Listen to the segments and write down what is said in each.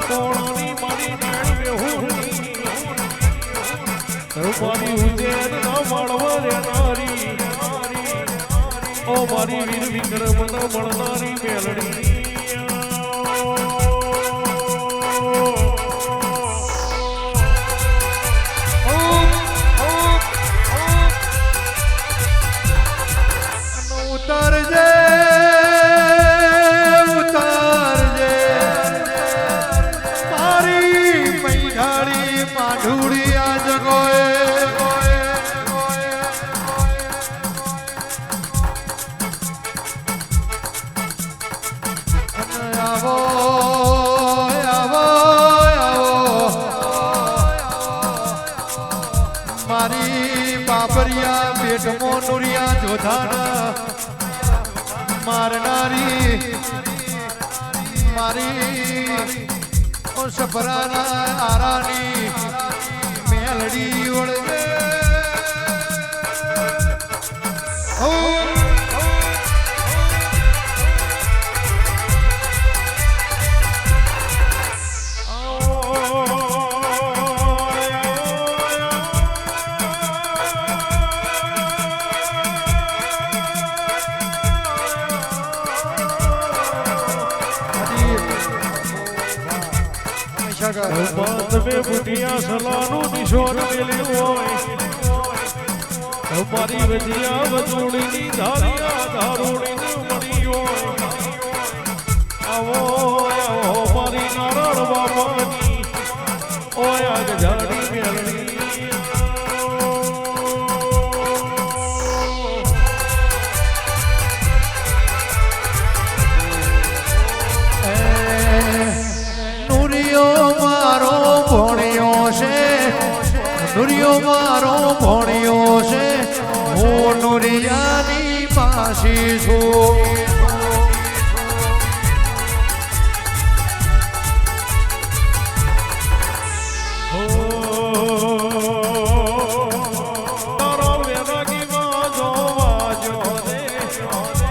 મકોણાની મારી મેળ બેહુની મારી ઉજેર ના મળવા રેનારી ઓ મારી વીર વિક્રમ ન મળનારી મેલડી ઉતારજે ઉતારજે તારી પૈઠાળી માઢુડી આ જગોએ આવો આવો આવો મારી બાબરિયા પેટમો નુરિયા જોધાના મારનારી મારી સફરાના આરાની મેલડી ઓળગે તમે બુટિયા સલાનું દિશોર મેલ્યું હોય મારી વજિયા વજોડીની ધારિયા ધારોડીને મળી હોય આવો આવો મારી નારાયણ બાબાની ઓયા ગજાડી મેળવી નુરિયો મારો ભણ્યો છે હું નુરિયાની પાસી છું તારો વેરાગી વાજો વાજો રે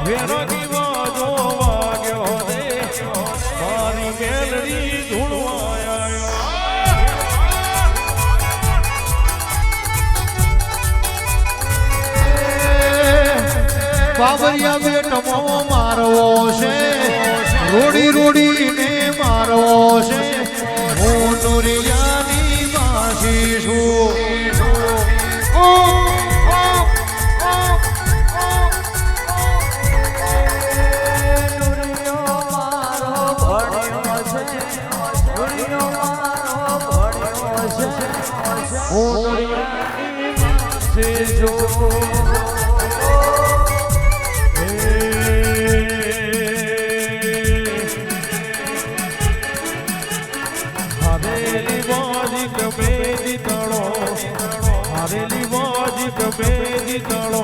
વેરાગી વાજો વાગ્યો રે મારી મેલડી ધૂણવાયા બાબરિયા બેટમો મારવો છે રોડી રોડીને મારવો છે હું નુરિયાની માસી છું હરેલી વાજી ગમે જીતણો હરેલી વાજી ગમે જીતણો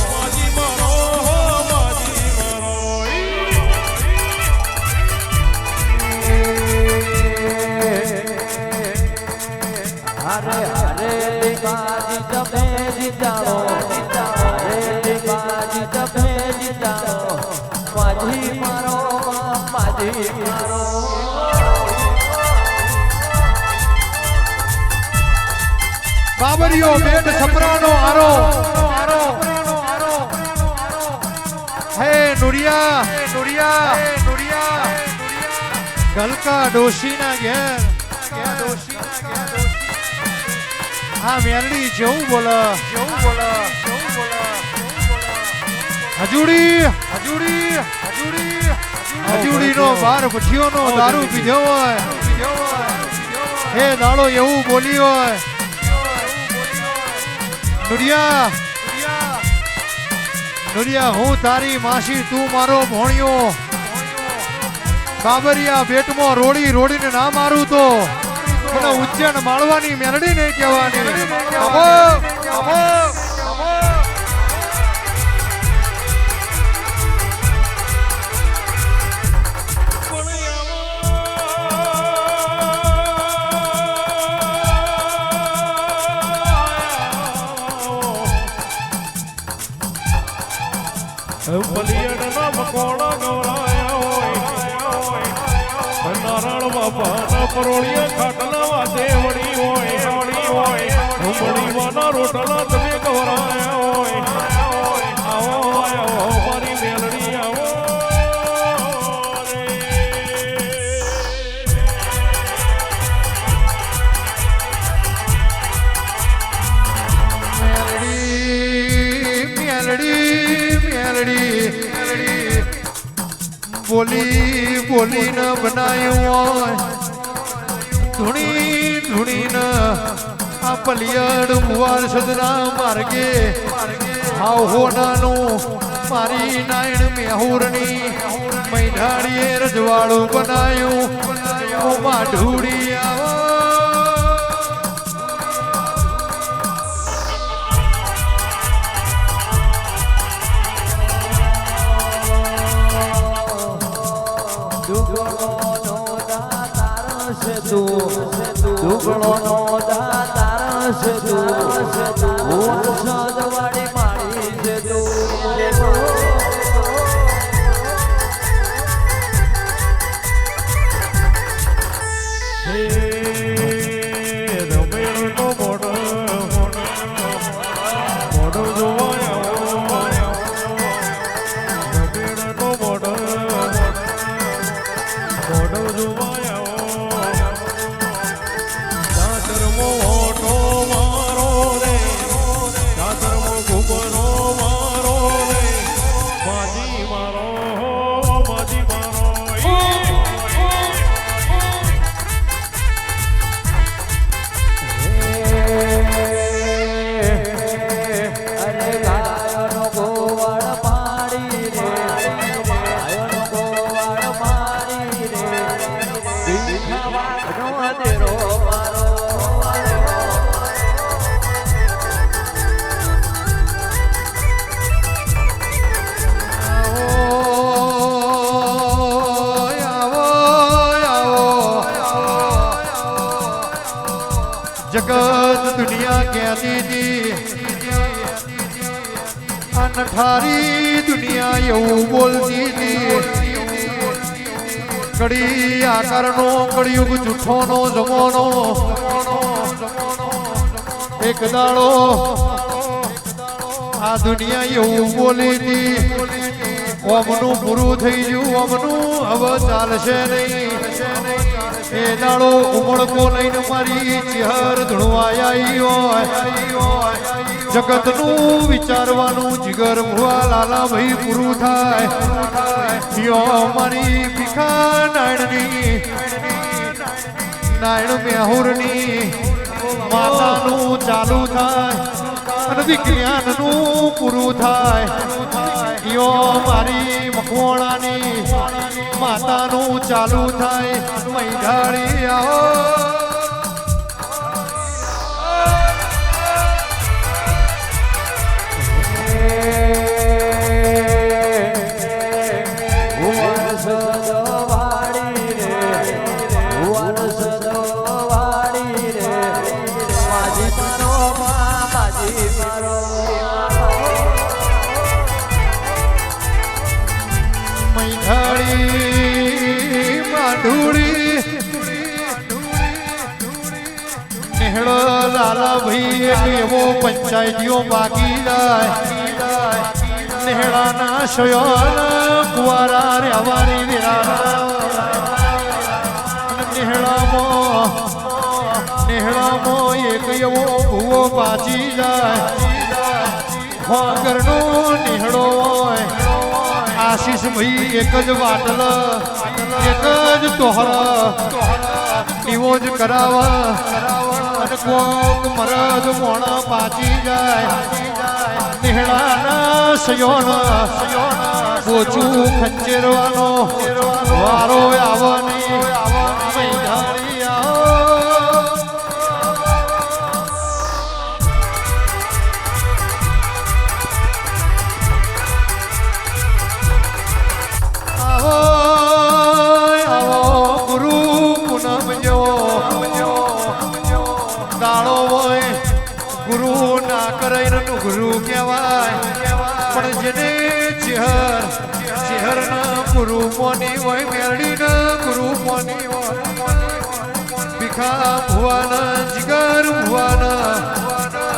માજી મારો માજી મારો હરે હરેલી વાજી ગમે જીતણો હરેલી વાજી ગમે જીતણો માજી મારો માજી મારો બાબરિયો બેટ સપરાનો આરો હે નુરિયા નુરિયા નુરિયા ગલકા ડોશીના ઘેર હા મેરડી જેવું બોલે હજુડી હજુડી હજુડી હજુડીનો બાર ભઠીઓનો દારૂ પીધો હોય હે દાડો એવું બોલી હોય નુરિયા નુરિયા હું તારી માસી તું મારો ભોણિયો બાબરિયા બેટમાં રોડી રોડીને ના મારું તો મને ઉજ્જૈન માળવાની મેલડી નહીં કહેવાની બલિયડના મકોડા ગવરાયા હોય નારાયણ બાપાના પરોળીએ ખાટલા વાતે વળી હોય વળી વાના રોટલા તમે ગવરાયા હોય આવો મારી મેલડી આવો બોલી બોલીને બનાયું ધૂણી ધૂણીને આ પલિયડ મુવાર સદના માર્ગે હાવ હોનાનું મારી નાયણ મેહુરની મૈઢાડીએ રજવાડું બનાયું માઢુડી આવો દુગણો નો દાતાર છે તું સદવાડી માડી છે તું રમેણનો મોઢો જોવાયો રમેણનો મોઢો જોવાયો દાતરમો ઓટો મારો રે દાતરમો ઘૂમરો મારો રે માજી મારો અરે ગાયનો ગોવાળ પાડી રે ગાયનો ગોવાળ પાડી રે બીખાવાનો દેરો મારો जगत दुनिया क्या दीदी अनठारी दुनिया यू बोलती थी कड़ी आकर नो कड़ियुग जूठो नो जमोनो एक दाड़ो आ दुनिया यू बोली थी ओमनु पूरु थई गयु ओमनु अब चालशे नहीं ए दाड़ो उमड़को लईने मारी चेहर धुणवाई होय जगतनु विचारवानु जिगर भुआ लाला भाई पूरु थाय यो मारी भीखा नायणनी नायण मेहुरनी मातानु चालू थाय अने विज्ञाननु पूरु थाय यो मारी मकवाणानी मातानु चालू थाय मैढाड़ी आओ नेहड़ो लाला भाई एक एवो पंचायतियों बाकी जाए नेहड़ा ना शोयल कुआरा रेवारी विराना नेहड़ा मो एक एवो भूवो बाची जाए करनो नेहड़ो आशीष भाई एक ज वाटल एक ज तोहरा निवोज करावा कोक मरद मोणा पाची जाए नेहड़ा ना सयोना पोचू खंचेरवानो वारो आवनी मैधारी आओ गुरु ना करे गुरु कहवाय પણ જેને ચેહરના ગુરુ મોની હોય મેરડીના ગુરુ મોની હોય ભીખા ભુવાના જીગર ભુવાના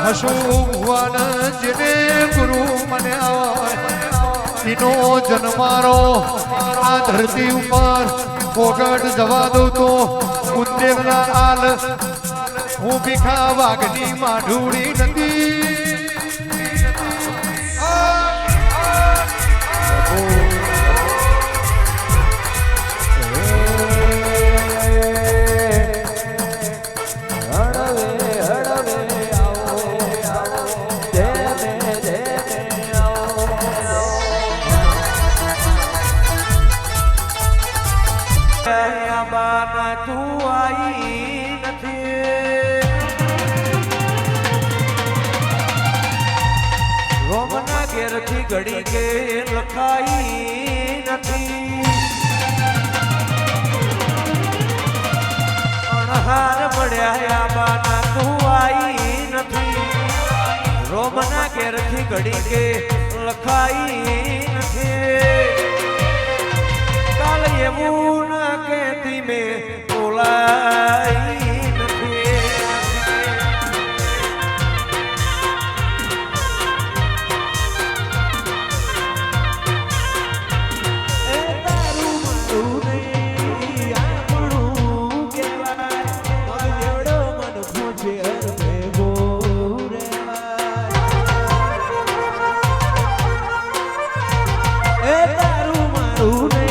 હસુ ભુવાના જેને ગુરુ મને હોય એનો જન્મારો આ ધરતી ઉપર પોગટ જવા દઉં તો ઉદ્દેવના આલ હું ભીખા વાઘની માઢુડી નથી તું આઈ નથી રોમના ઘેરથી ઘડી કે લખાઈ નથી અણહાર મળ્યા બાના તું આઈ નથી રોમના ઘેરથી ઘડી કે લખાઈ નથી કાલ એવું ના કહેતી મેં બોલાઈ નથી એ તારું મારું નહીં આપણું કહેવાય મગજેવડો મન ખોજે અરે એ તારું મારું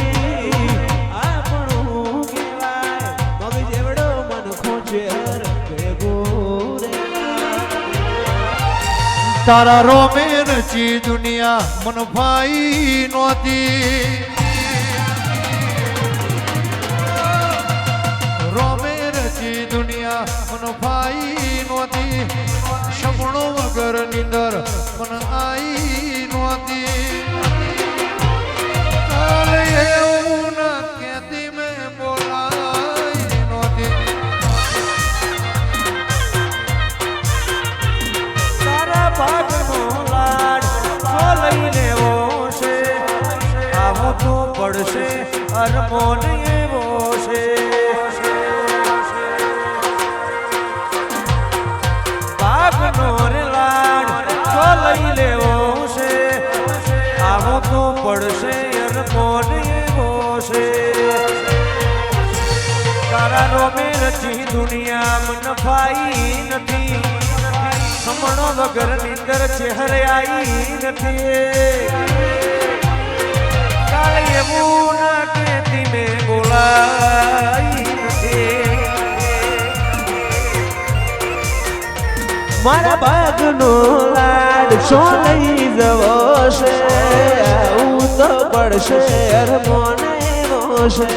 તારા રોમે રચી દુનિયા મન ભાઈ નોતી રોમે રચી દુનિયા મન ભાઈ નોતી સપનો વગર નીંદર મન આઈ નોતી કાલે એવું ના કહેતી મેં બોલાઈ નોતી ભાગનો લાડ જો લઈ લેવો છે આવું તો પડશે અરમોન એવો છે ભાગનો રે લાડ જો લઈ લેવો છે આવું તો પડશે અરમોન એવો છે તારા રોમે રચી દુનિયા મન ભાઈ નથી સમણો વગર નીંદર ચહેરે આવી નથી કાલે એવું ના કહેતી મેં બોલાઈ નથી મારા ભાગનો લાડ શું લઈ જવો છે આવું તો પડશે અરમોને મોશે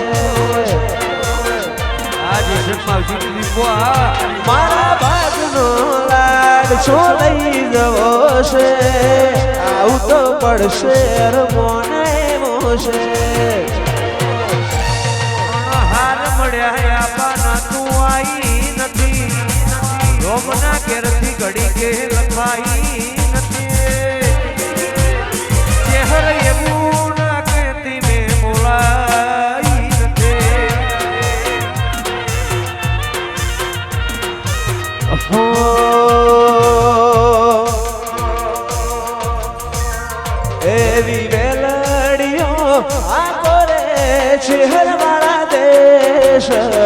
આજે શર્માવજી દીપો મારા ભાગનો લાડ શું લઈ જવો છે આવું તો પડશે અરમોને મોશે હાર મળ્યા બાના તું આઈ નથી રોમના ઘેરથી ઘડી કે લખાઈ નથી ચહેરે એવું ના કહેતી મેં બોલાઈ નથી એવી વેલડીઓ આ કોરે શહેર વાળા દેશમાં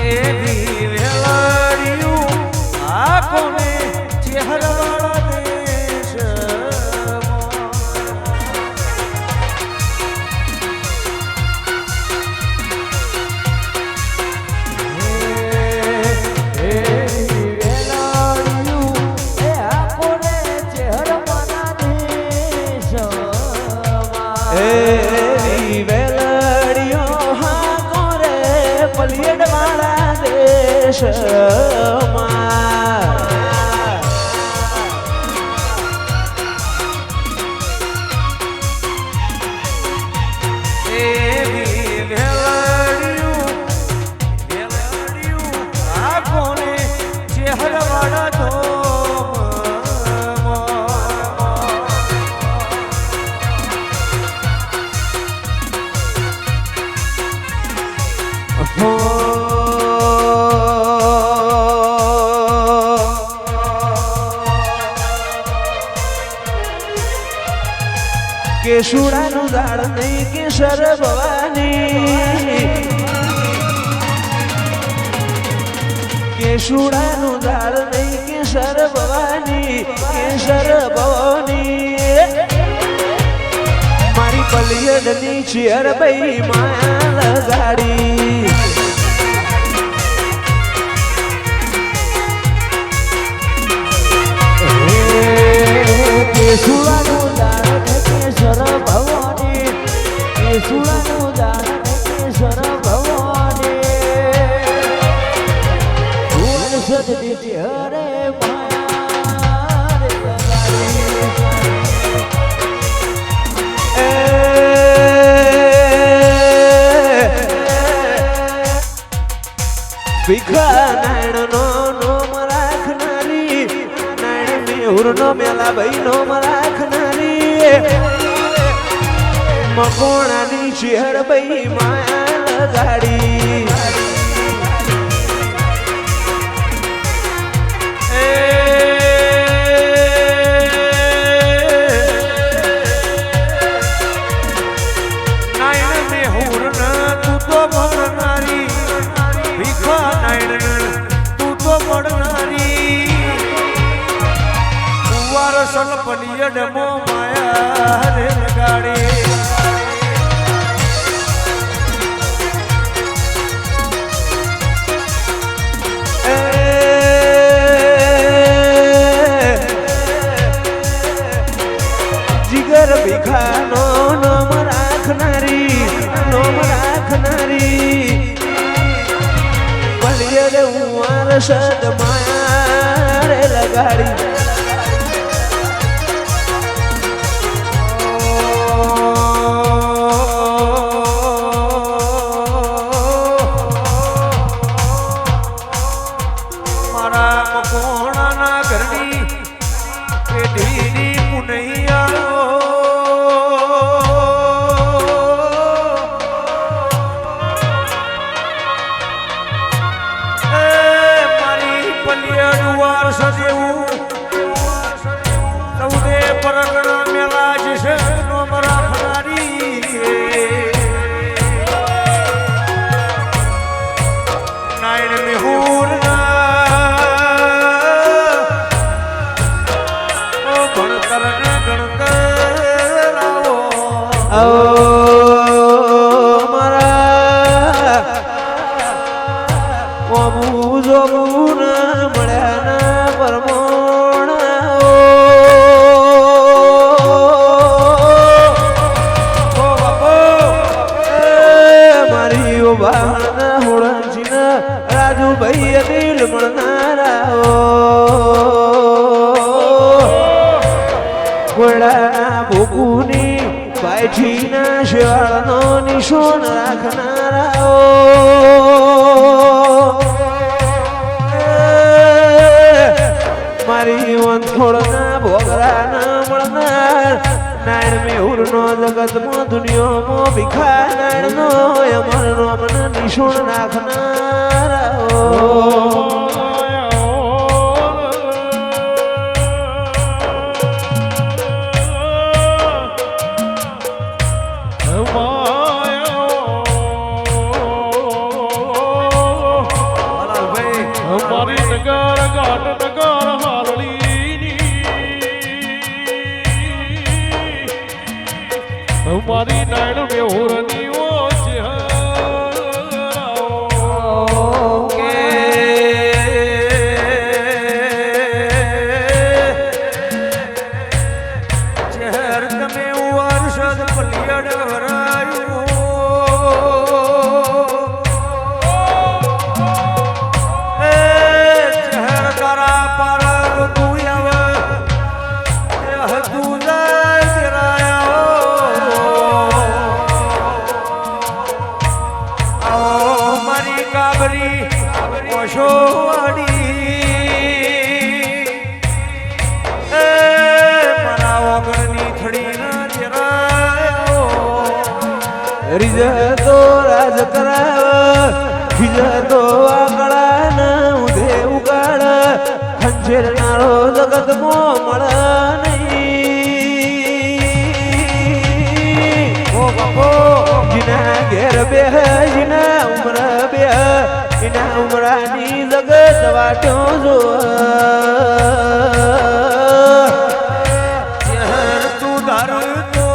એવી વેલાડીઓ આ કોને ચહેરવાળા એવી વેલડીઓ હા કોરે પલિયડ વાળા દેશમાં એવી વેલાડીઓ કેશુડાનું ઝાડ નહીં કેસર ભવાની કેશુડાનું ઝાડ નહીં કેસર ભવાની મારી પલિયડની ચેર ભાઈ માયા લગાડી કેશુડાનું ઝાડ કેસર ભવાની કેશુડાનું ઝાડ કેસર ભવાની સજની ચેરે માયા રે ભીખા નાયણનો નોમ રાખનારી નાયણ મેહુરનો મેલા ભાઈ નોમ રાખનારી મકોણાની ચેર ભાઈ માયા લગાડી પલિયડમો માયા રે લગાડી જીગર ભીખાનો નોમ રાખનારી પલિયડ ઉવાર સદ માયા રે લગાડી રાજુ ભાઈ દિલ મળનારા ઘોડા ભૂકુની પાયઠીના શિવાળનો નિશોન રાખનારા મારી વંથોડના ભોગરાના મળનાર નાયણ મેહુરનો જગતમાં દુનિયામાં ભીખા નાયણનો અમરનો મને નિશોણ નાખનારા મારી નાયણ મેહુરની ચહેર તમે વર્ષદ પલિયડ વરાયું ચહેર તારા પર તું આવે તું રીઝતો રાજ કરાવ ખીજતો આકળા ન ઉધે ઉગાડ ખંજેર નારો જગત મો મળ નહીં બે જીના ઉમર બે એના ઉમરાની જગત વાટો જો તું ધાર તો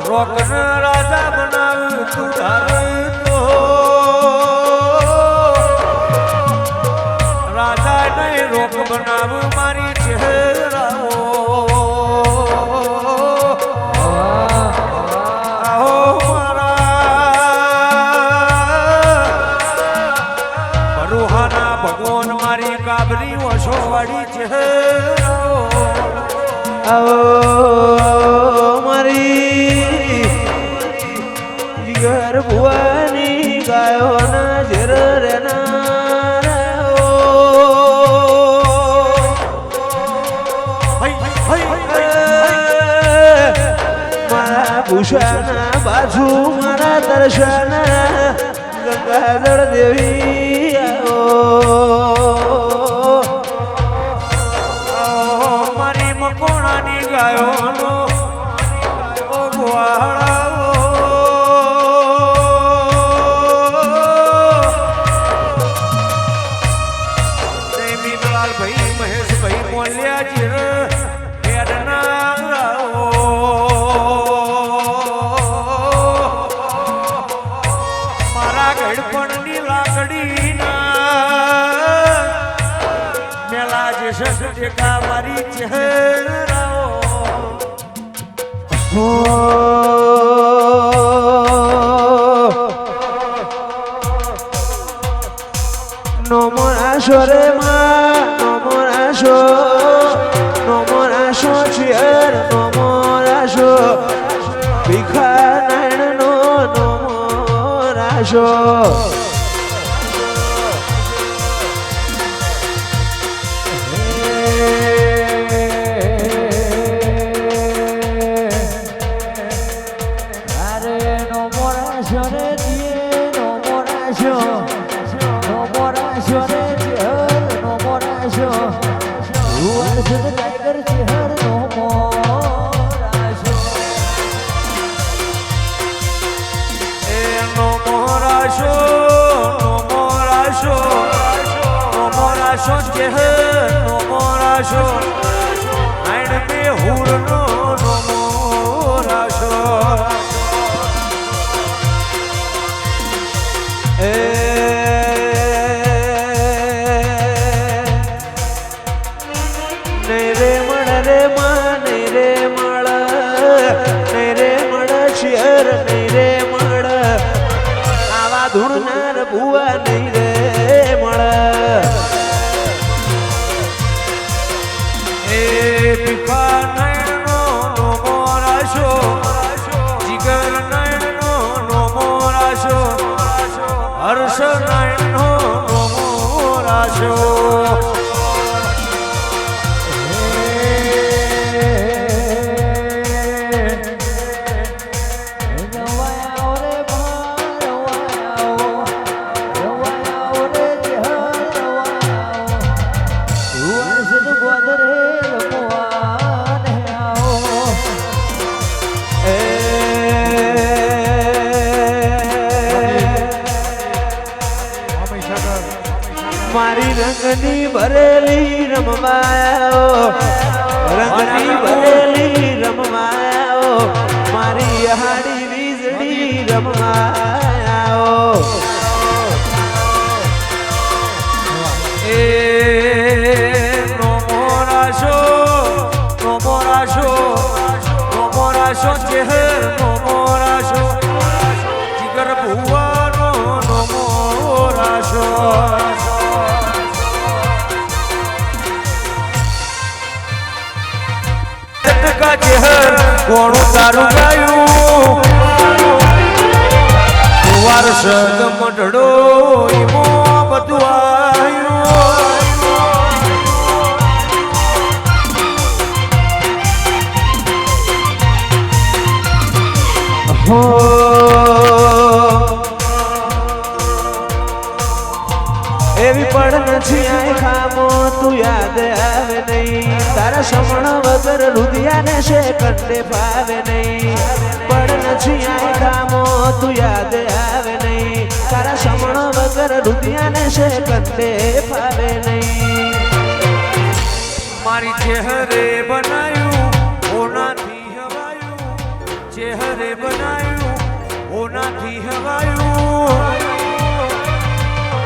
રોકન રાજા બનાવ તું ધાર તો રાજા નહીં રોક બનાવ મારી ચહેરાઓ ભગવાન મારી કાબરી ઓછો વાળી છે આવો મારી જીગર ભુવાની ગાયો ના ઝેર રેના મારા ભૂષાના બાજુ મારા દર્શન ગંગાધર દેવી મારી મકોણાની ગાયોનો ભાઈ મહેશભાઈ મોલ્યા ચીર મારા ગઢપણની લાકડીના મેલા જે સસટેકા મારી ચહેરાઓ નમોરાશો રે માં નમોરાશો ચેર નમોરાશો ભીખા નાયણ નો નમોરાશો નમોરાશો આઈણ બે હુરનો નમોરાશો રે મળ રે માં રે મળ શેર રે મળ આવા ધૂળનાર ભુવા નહીં રે મળ ભીખા નયણનો નમોરાશો જીગર નયણનો નમોરાશો હર્ષ નયણનો નમોરાશો મારી રંગની ભરેલી રમવાયો રંગની ભરેલી રમવાયો મારી હાડી વીજળી રમવાયો એ નમોરાશો ચહેર નમોરાશો જીગર ભુવાનો નમોરાશો ચહેર કોણું તારું ગાયું વારસ મઢડો ઈમો બધું આવ્યું એ એવી પણ નથી આય ખામો તું યાદ આવે નહીં તારા સમણ વગર રુધિયાને છે કંડે પાવે નહીં પણ નથી આય ખામો તું યાદ આવે નહીં તારા સમણ વગર રુધિયાને છે કંડે પાવે નહીં મારી ચહેરે બનાયું ઓનાથી હવાયું ચહેરે બનાયું ઓનાથી હવાયું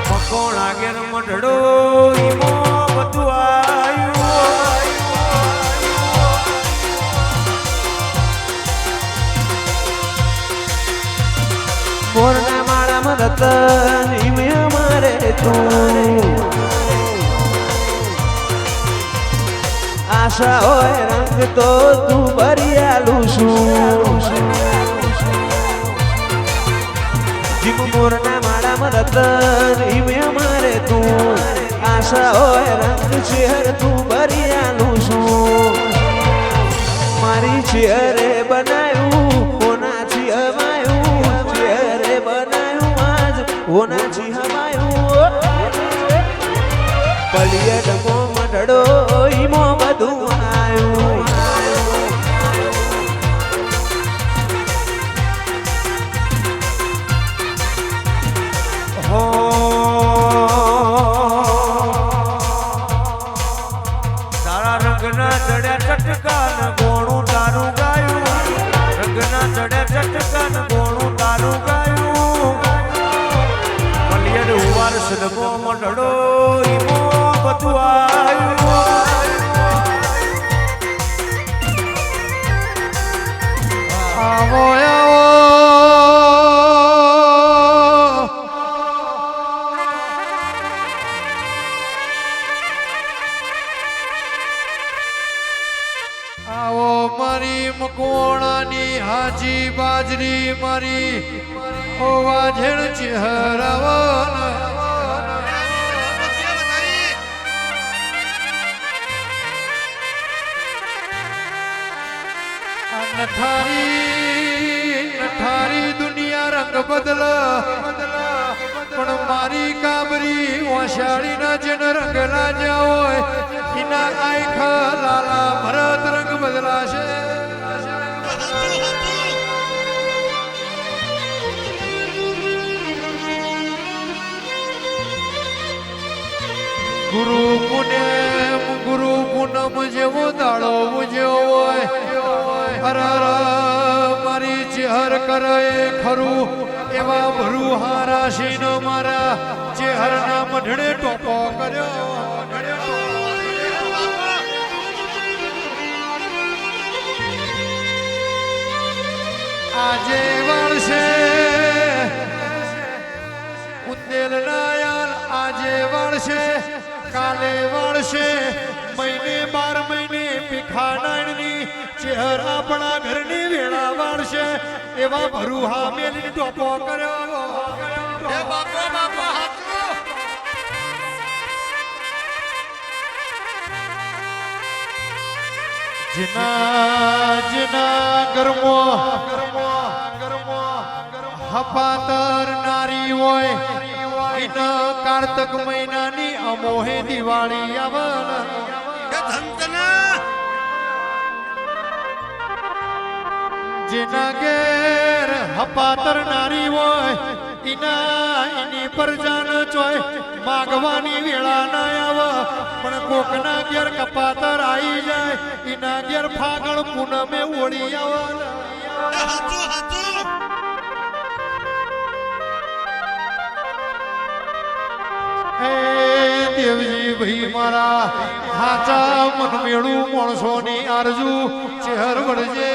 મકોણા ઘેર મઢડો ઈમો બધું આયું મોરના માળામાં રતન ઈમે અમારે તું આશા હોય રંગ તો તું ભરિયાલું છું જીમ મોરના માળામાં રતન ઈમે અમારે તું આશા હોય રંગ ચહેર તું ભરિયાલું છું મારી ચહેરે બનાયું કોનાથી હમાયું ચહેરે બનાયું આજ કોનાથી હમાયું પલિયડમો મઢડો ઈમો બધું આયું તારા રંગના ચડ્યા ચટકાન ગોણું તારું ગાયું રંગના ચડ્યા ચટકાન ગોણું તારું ગાયું મલિયડ ઉવાર સદગો મઢડો ઈમો બધું આવો આવો આવો મારી મકોણાની હાજી બાજરી મારી ઓ વાજણ ચહેરાવાના નઠારી દુનિયા રંગ બદલા પણ મારી કાબરી ઓશાળી ના જેન રંગ લાજા હોય એના આખા લાલા ભરત રંગ બદલાશે ગુરુ પૂનમ જેવો દાડો ઉજ્યો હોય હર મારી ચેહર કરે ખરું એવા ભરૂ હારાશી નો મારા ચેહર ના મઢડે ટોપો કર્યો આજે વળશે ઉંદેલ નાયલ આજે વળશે કાલે વળશે મહિને 12 મહિને પીખાનાની ચહેર આપણા ઘરની વેળા વાળશે એવા ભરૂહા મેલી ટોપો કર્યો હે બાપા બાપા હાચો જીના ગરમો હપાતર નારી હોય ઇના કાર્તક મહિનાની અમોહે દિવાળી આવન જેના ઘેર હપાતર નારી હોય એની પરજાન ચોય માગવાની વેળા ના આવે પણ કોકના ઘેર કપાતર આવી જાય એના ઘેર ફાગણ પૂનમે ઓળી આવે દેવજી ભાઈ મારા હાચા મન મેળું માણસોની આરજુ ચહેર વળજે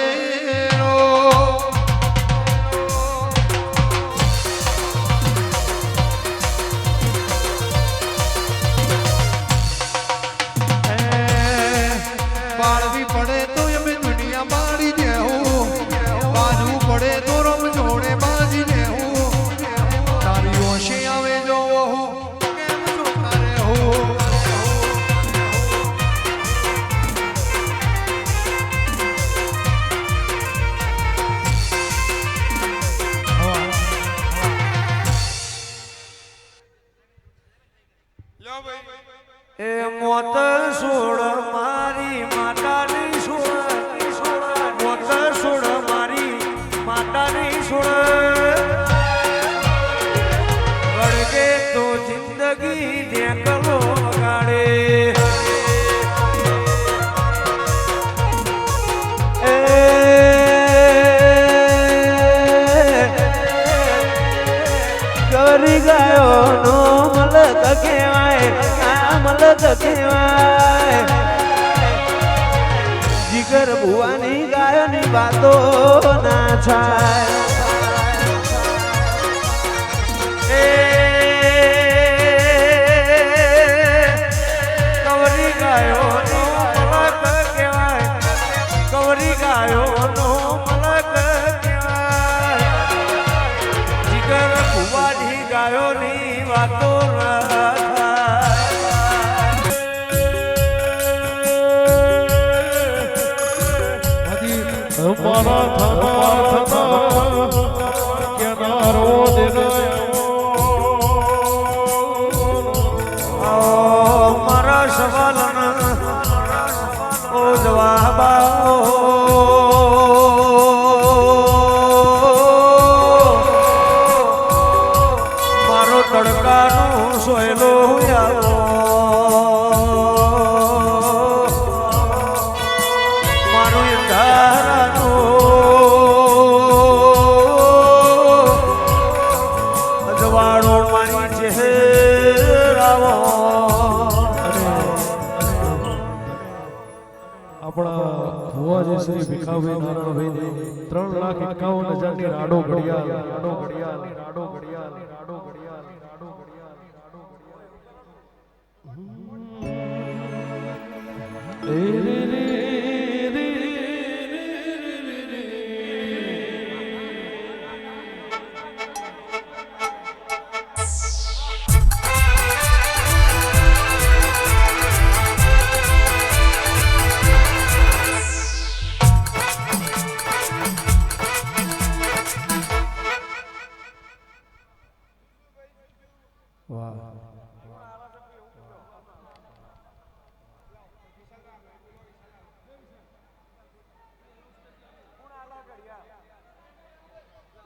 બાળવી પડે તો અમે દુનિયા બાળી દેવું બાજુ પડે તો રમ જોડે બાજી દેવું તારી ઓછી આવે જો કેમ જોતા રહેવું એ મોત સોડ મારી માતાની સોડ મોત સોડ મારી માતાની સોડ વળગે તો જિંદગી ઢેકલો ગાડે ગરી ગાયો નો મલક કહેવાય આ મલક કહેવાય જીગર ભુવાની ગાયોની વાતો ના થાય કવરી ગાયો નો મલક કહેવાય કવરી ગાયો નો મલક કહેવાય જીગર ભુવાની ગાયોની વાતો ના મારા થતા થતા કેનારો મારા સવાલ ઓ જવાબ મારો તડકાનો સોયલો આવો મારો અંધારાનો અજવાળો મારી ચહેરાવો આપણા ભુવાજી શ્રી ભીખાભાઈ નારાયણભાઈ 3,51,000 ની રાડો ઘડિયાળ રાડો ઘડિયાળ રાડો ઘડિયાળ રાડો ઘડિયાળ રાડો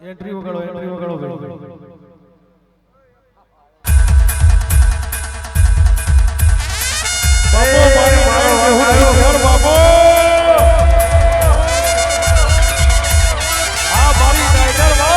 એન્ટ્રી વગાડો બાપો આ મારી ટાઈગર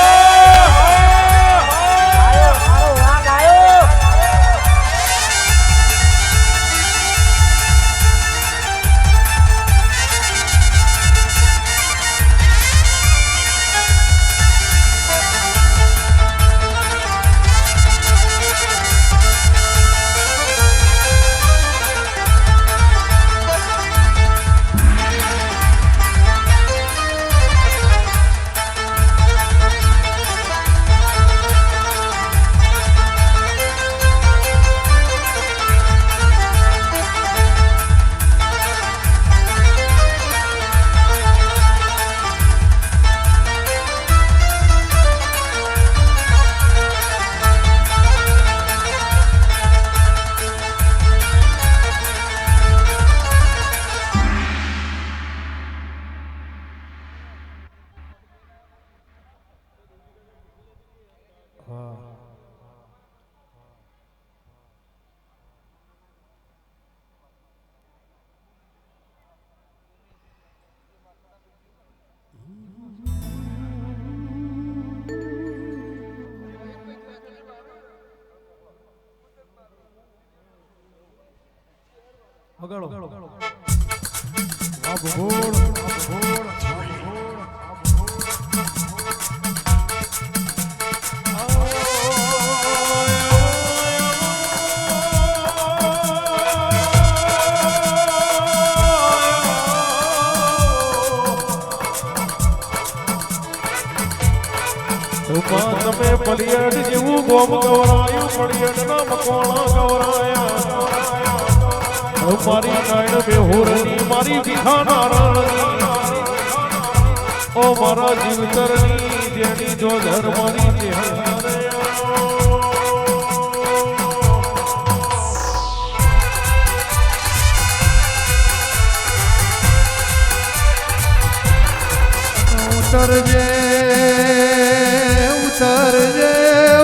વગાડો તમે પલિયડ જેવું ગોમ ગવરાયું પલિયડ ના મકોણા ગવરાયા મારી નાયણ બેહોરની મારી ભીખા નારાયણની ઓ મારા જીવતરની જેની જો ધર્મની ચહેરા ઉતરજે ઉતરજે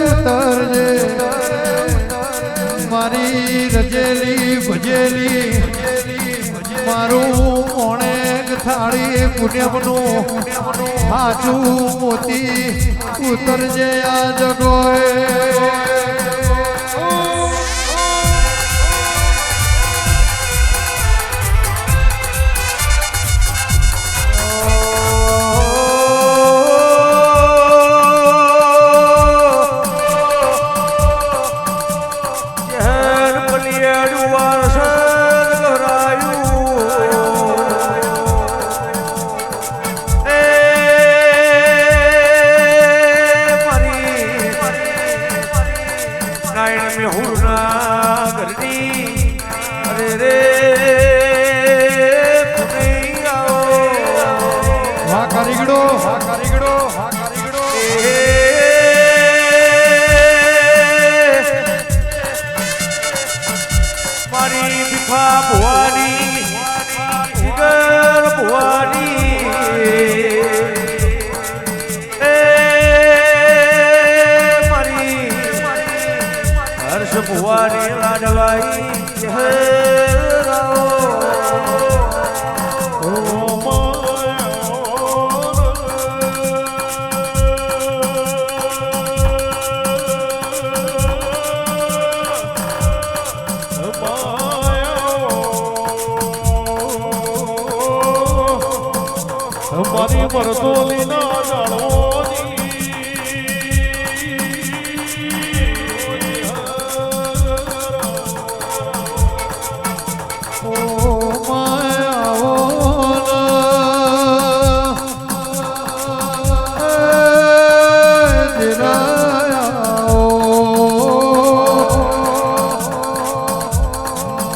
ઉતરજે મારી રજેલી ભજેલી મારું ઓણેક થાળી પુણ્યમનું હાચું મોતી ઉતરજે આ જગોએ ભુવાની લાડવાઈ મારી મરદોલી ના જાણવાની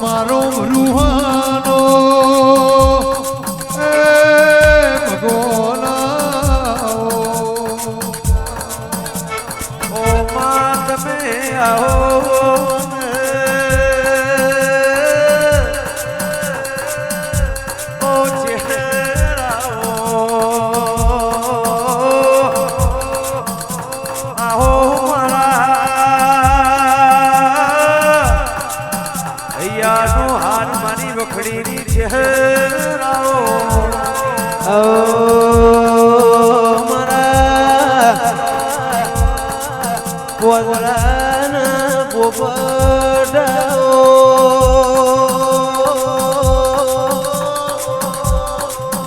મારો રૂહાનો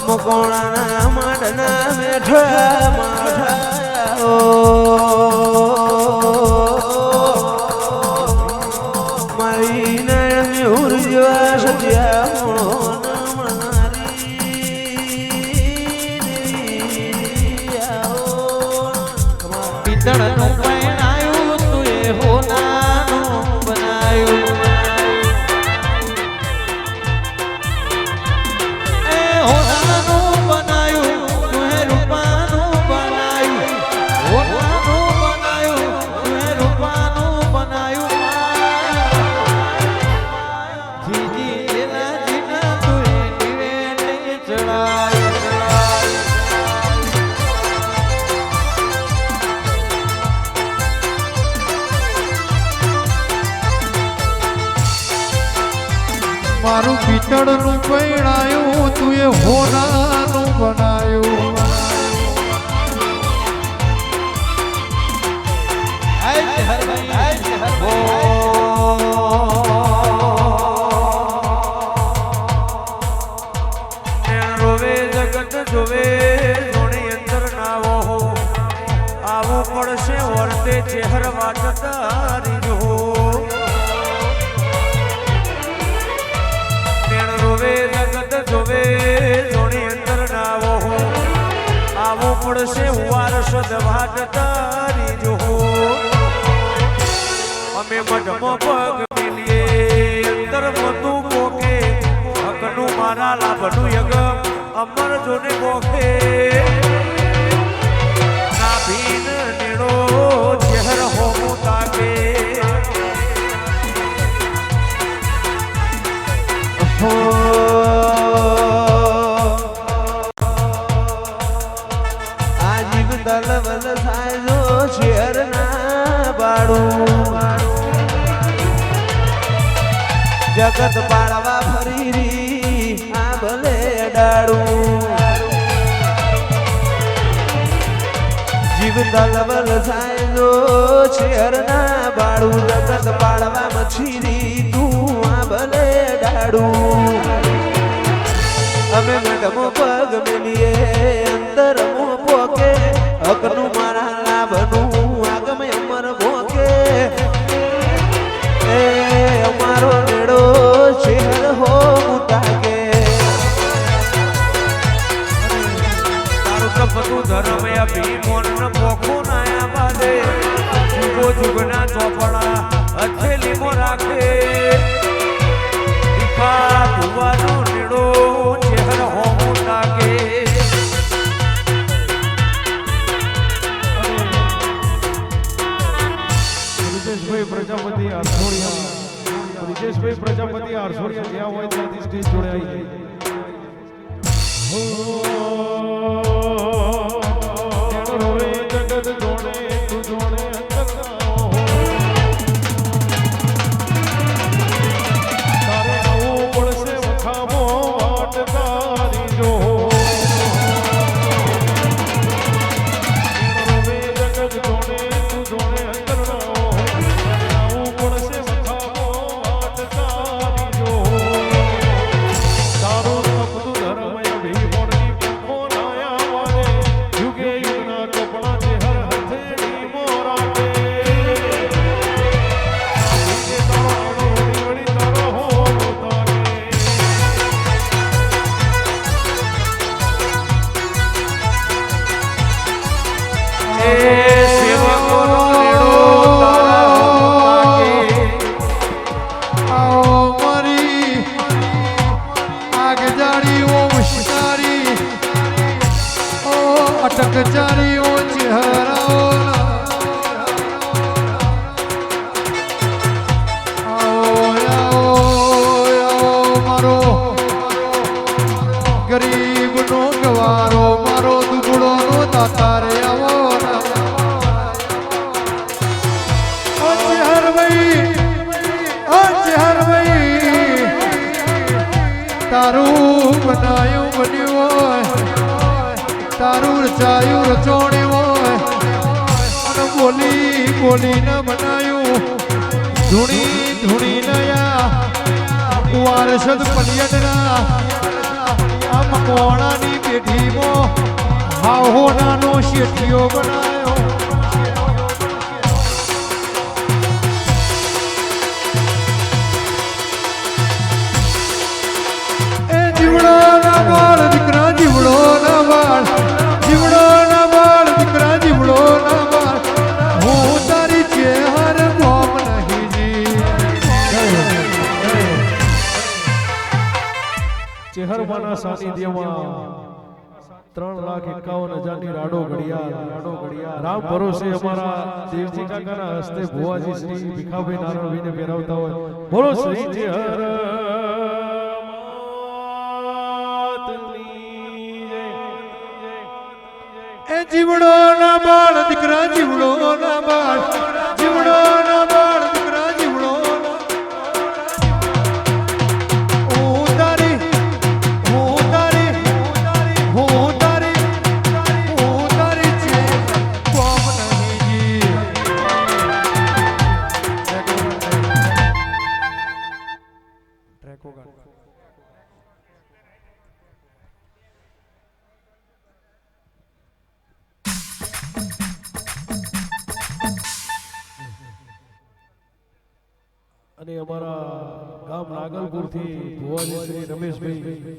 મકોણા માડના મેઠા માઠા મારી નયન ઉર્જવા સત્યા પિત્તળનું પહેરાયું તું એ હોનાનું બનાયું એ હોનાનું બનાયું તું એ રૂપાનું બનાયું હોનાનું બનાયું તું એ રૂપાનું બનાયું જીજી જેલા જીના તું એ નિવેટે ચડાયું મારું પિત્તળનું પૈણાયું તું એ હોનાનું બનાયું રોવે જગત જોવે જોણી અંદર નાવો આવું પડશે વર્તે ચહેર વાટ તારી જો રોવે જગત જોવે જોણી અંદર નાવો આવું પડશે વારસ વાટ તારી જો અમે મઢમો પગ મેલીએ અંદર મતું પોકે હકનું મારા લાભનું યગ અમર જોને પોકે નાભીન નીડો ચહેર હોમું તાકે જગત પાળવા ફરી રી આ ભલે ડાળું જીવ તલવલ થાય જો શેરના બાળું જગત પાળવા મછીરી તું આ ભલે ડાળું અમે મેડમ પગ મેલીએ અંતર મું પોકે હકનું મારા લાભનું આગમે અમર ભોકે એ અમારો મેળો શેર હો મુતાકે તારું કપતું ધર્મ ભીમોન પોખો નાયા બાદે જુગો જુગના ચોપડા હથેલીમાં રાખે દીપા ભુવાનો નીડો ચહેર હોમું નાકે બ્રિજેશભાઈ પ્રજાપતિ આરસોડિયા બ્રિજેશભાઈ પ્રજાપતિ આરસોડિયા જ્યાં હોય ત્યાંથી સ્ટેજ જોડે આવી જાય જગત જોડે તું જોડે તારે નવું પડશે વખામો વાટકારી જો જગત જોડે તું જોડે અટકચારીઓ ચહેરાઓ મારો ગરીબનો ગવારો મારો દુબળો નો દાતારે આવો તારું બનાયું બન્યું તારું રચાયું રચોણ્યું હોય અને બોલી બોલીને બનાયું ધૂણી ધૂણી નયા વારસદ પલિયટના આ મકવાણાની પેઢીમાં હાહોનાનો શેઠિયો બનાયો એ જીવડો ના બાળ દીકરા જીવડો ના બાળ જીવડો ના બાળ દીકરા જીવડો ના બાળ હું તારી ચેહર ગોમ નહીં જી ચેહરમાના સાનિધ્યમાં 3,51,000 રાડો ઘડિયાળ રામ ભરોસે અમારા દેવજી કાકાના હસ્તે ભુવાજી શ્રી ભીખાભાઈ નારાયણભાઈને પહેરાવતા હોય બોલો શ્રી ચેહર એ જીવડો ના બાળ દીકરા જીવડો ના બાળ જીવડો ના બાળ દીકરા જીવડો હું તારી છે કોમ નહીં જી ટ્રેકો ગાડ અને અમારા ગામ નાગલપુરથી ભુવાજી શ્રી રમેશભાઈ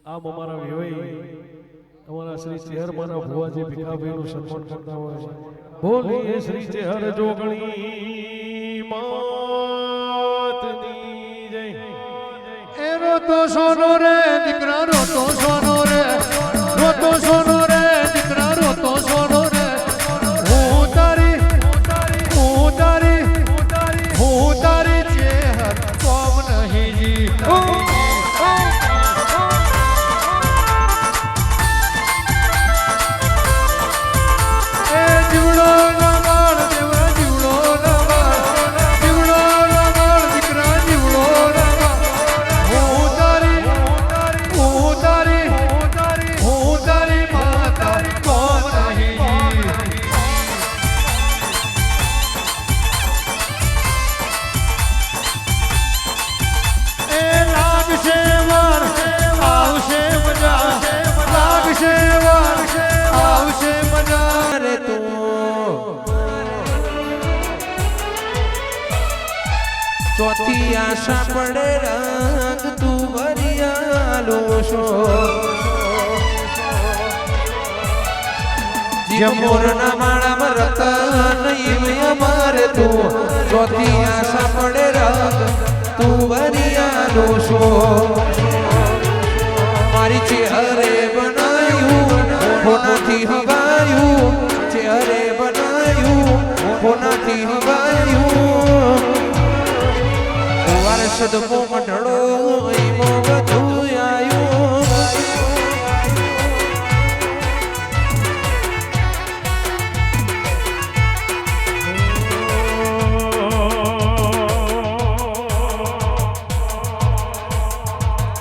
આમ અમારા વેવાઈ અમારા શ્રી ચેહરમાના ભુવાજી ભીખાભાઈનું સન્માન કરતા હોય છે બોલીએ શ્રી ચેહર જોગણી માતની જય એ રોતો સોનો રે દીકરા રોતો સોનો રે રોતો સોનો રે દીકરા રોતો સોનો રે હું તારી ચેહર કોમ નહીં જી એ જીવડો ના બાળ દેવરા જીવડો ના બાળ દીકરા જીવડો ના ચોથી આશા પડે રંગ તું વરિયાલો છો જે મોરના માળામાં રતન ઈમે અમારે તું ચોથી આશા પડે રંગ તું વરિયાલો છો મારી ચેહરે બનાયું હોનાથી હવાયું ચેહરે બનાયું હોનાથી હવાયું વારસદ મોમઢળો ઈમો બધું આયું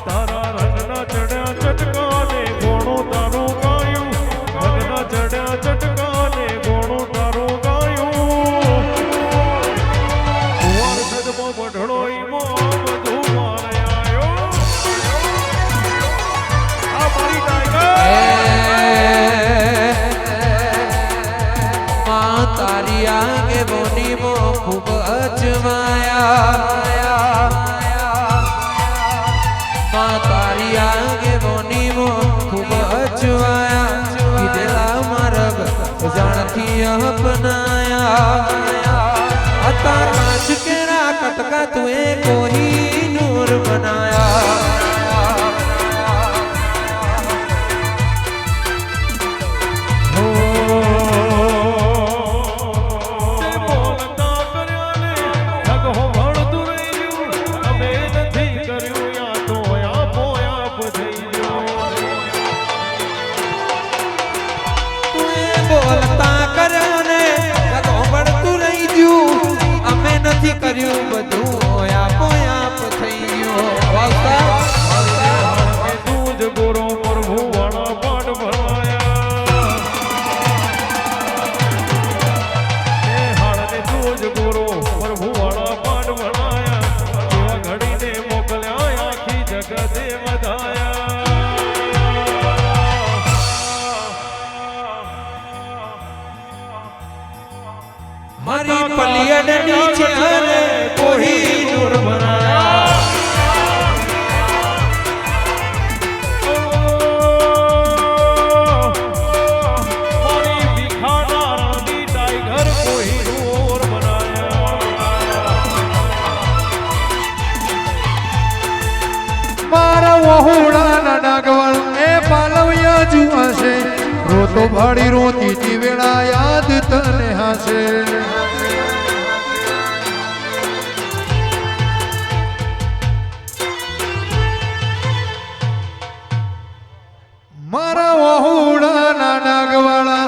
તારા રંગના ચડ્યા ચટકાને ગોણું તારું ગાયું રંગના ચડ્યા ચટકાને ગોણું તારું ગાયું વારસદમાં બઢળો ઈમો બધું મારે આયો આ મારી ટાઈગર માં તારી આગે બોની મો ખૂબ અજમાયા માં તારી આગે બોની મો ખૂબ અજવાયા કીધેલા માર્ગ જાણથી અપનાયા અતા કાચ કેરા કટકા તુએ કોઈ નૂર બનાયા બોલતા કર્યા ને કદો પડતું રહી ગયું અમે નથી કર્યું બધું આપો આપ થઈ ગયું વાવતા તું જ ગોરો પ્રભુ વાળા પાઠ ભણાયા એ હાડને તું જ ગોરો પ્રભુ વાળા પાઠ ભણાયા એવા ઘડીને મોકલ્યા આખી જગતે વધાયા મારી પલિયડ નીચે હરે કોઈ નૂર બનાયા મારી ભીખાના રાની ટાઈગર કોઈ નૂર બનાયા મારા વહુડાના નાગવળ એ પાલવ્યા જુવાશે રોતો ભાડી રોતી તી વેળા યાદ તને હાશે મારા વહુડાના નાગવાળા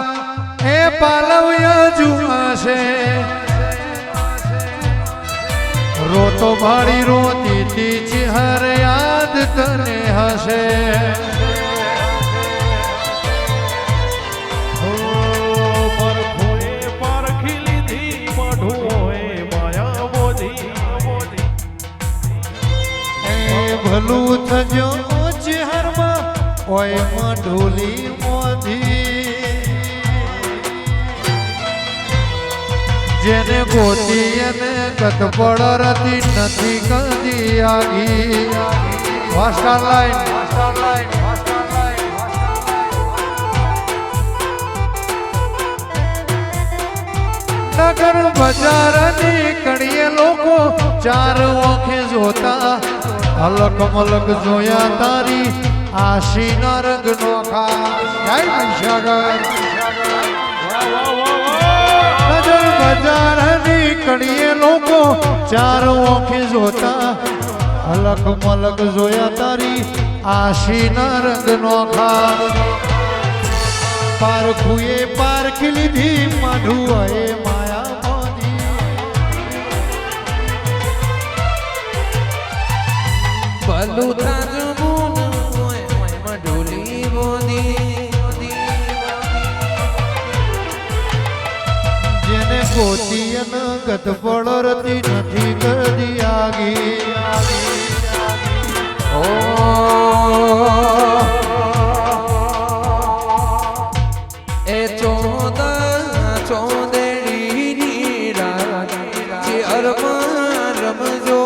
એ પાલવ્યા જુવાશે રોતો ભાડી રોતી તી ચહેર યાદ તને હશે ભલું થજો ચહેરમાં ઓય મઢોલી મોધી જેને ગોતી એને ગત પડરતી નથી કદી આગી ભાષા લાઈન નગર બજારની કણીએ લોકો ચાર ઓખે જોતા અલગ મલક જોયા તારી આશીના રંગ નોખા જય મહીસાગર નજર બજારની કણીએ લોકો ચાર ઓખે જોતા અલગ મલક જોયા તારી આશીના રંગ નોખા પારખુએ પારખી લીધી માઢુએ માયા મોદી ભલું તાજું બુન ઓય ઓય મઢોલી મોદી જેને ગોતી અને ગત પડરતી નથી કદી આગી ઓ એ ચોદેડી રાત જે અરમા રમજો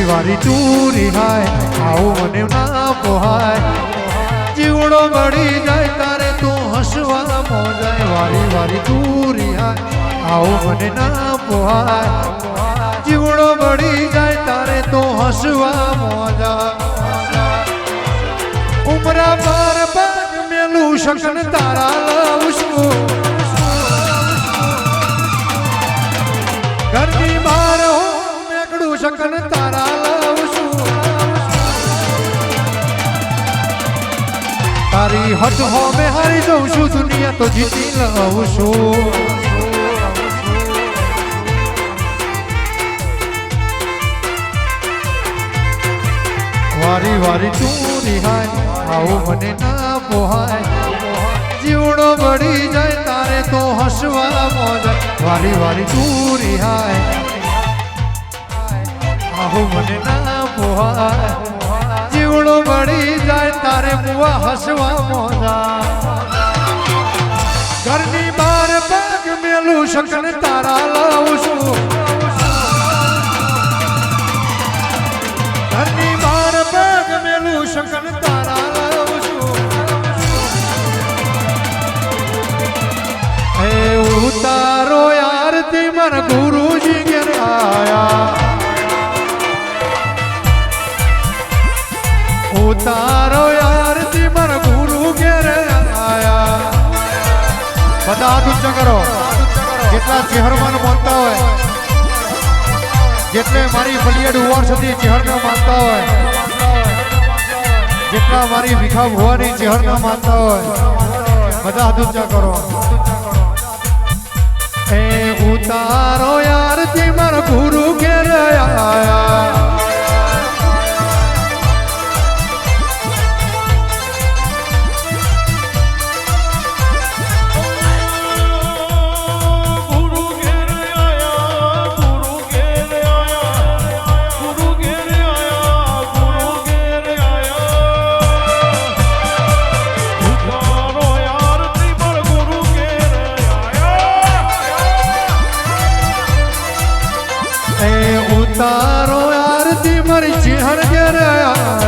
વારી વારી તું રિહાય આવું મને ના પોહાય જીવડો બળી જાય તારે તો હસવા મોજાય વારી વારી તું રિહાય આવું મને ના પોહાય જીવડો બળી જાય તારે તો હસવા મોજા ઉમરા પર પગ મેલું શકન તારા લાવશું ઘરની બહાર હું મેકડું શકન તારા લાવશું તારી હટ હો મેં હારી જઉં છું દુનિયા તો જીતી લઉં છું વારી વારી તું રિહાય આવું મને ના પોહાય જીવડો બળી જાય તારે તો હસવા મોજ વારી વારી તું રિહાય આવું મને ના પોહાય જીવડો બળી જાય તારે મુવા હસવા મોજા ઘરની બહાર પગ મેલું શકન તારા લાવું છું ઘરની બહાર પગ મેલું શકન તારા લાવું છું હે ઉતારો આરતી મારા ગુરુજી ઘેર આયા ઉતારો આરતી મારા ગુરુ ઘેર આયા બધા હાથ ઊંચા કરો જેટલા ચેહરમાન માનતા હોય જેટલે મારી બલિયાડ ઉવાર સુધી ચેહરના માનતા હોય જેટલા મારી ભીખા ભુવાની ચેહરના માનતા હોય બધા હાથ ઊંચા કરો એ ઉતારો આરતી મારા ગુરુ ઘેર આયા તારો આરતી મારી ચેહર ઘેર આયા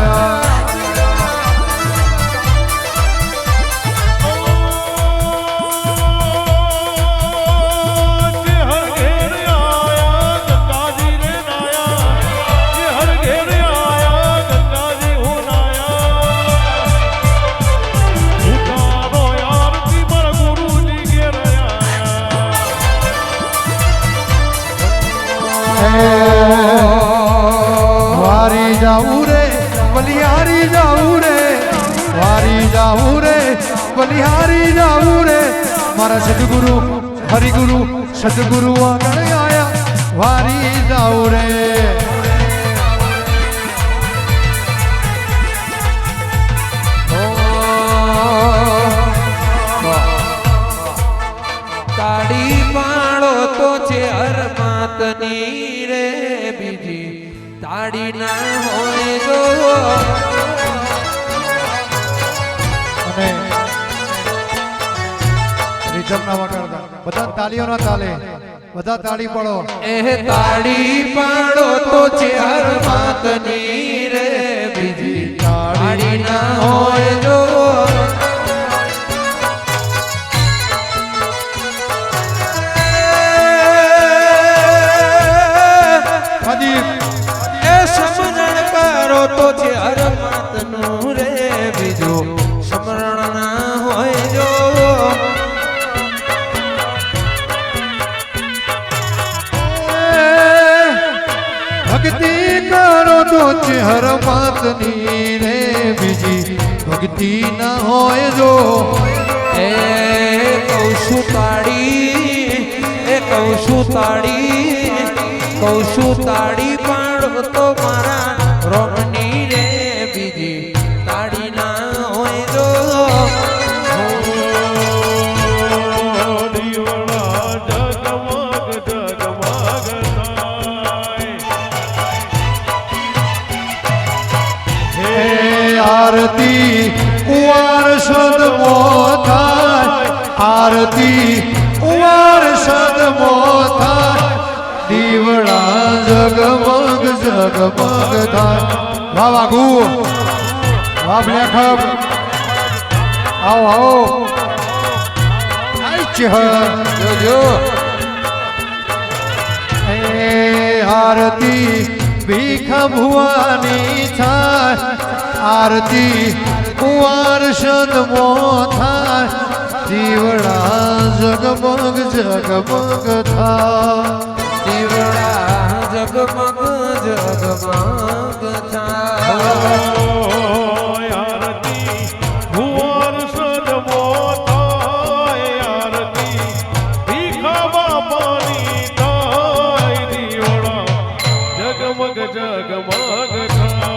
વારી જાઉં રે બલિહારી જાઉં રે વારી જાઉં રે બલિહારી જાઉં રે મારા સદગુરુ હરિગુરુ સદગુરુ આગળ આયા વારી જાઉં રે તાળી પાડો તો છે હરમાતની રે બીજી તાળી ના હોય જો અને રીઝમના વગાડતા બધા તાળીઓના તાલે બધા તાળી પાડો એ તાળી પાડો તો છે હરમાતની રે બીજી તાળી ના હોય જો સમરણ કરો તો છે હરમાતનું રે બીજું સમરણ ના હોય જો ભક્તિ કરો તો છે હરમાતની રે બીજી ભક્તિ ના હોય જો એ કૌશું તાળી એ કૌશું તાળી પાડો તો મારા રોમની રે બીજી તાળી ના હોય જો આરતી કુંવર સદમો થાય આરતી કુંવર સદમો થાય દીવડા જગમગ જગમગ થાય વાહ વાગુ વાહ બ્લેખબ આવો આવો આઈ ચહ જોજો એ આરતી ભીખ ભુવાની થાય આરતી કુંવાર સદમો થાય દીવડા જગમગ જગમગ થાય દીવડા જગમગ જગમગ થાય આરતી ભુવન સદમો થાય આરતી ભીખા બાપાની થાય દીવડા જગમગ જગમગ થાય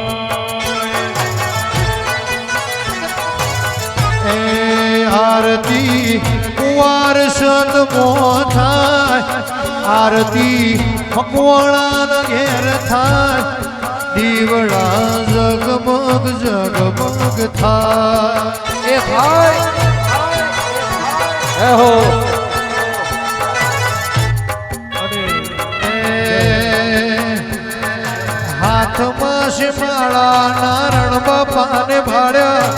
એ આરતી કુંવાર સદમો થાય આરતી મકવાણા ઘેર થાય દીવડા જગમગ જગમગ થાય એ ભાઈ એ હો અને હાથમાં છે માળા નારણ બાપાને ભાડ્યા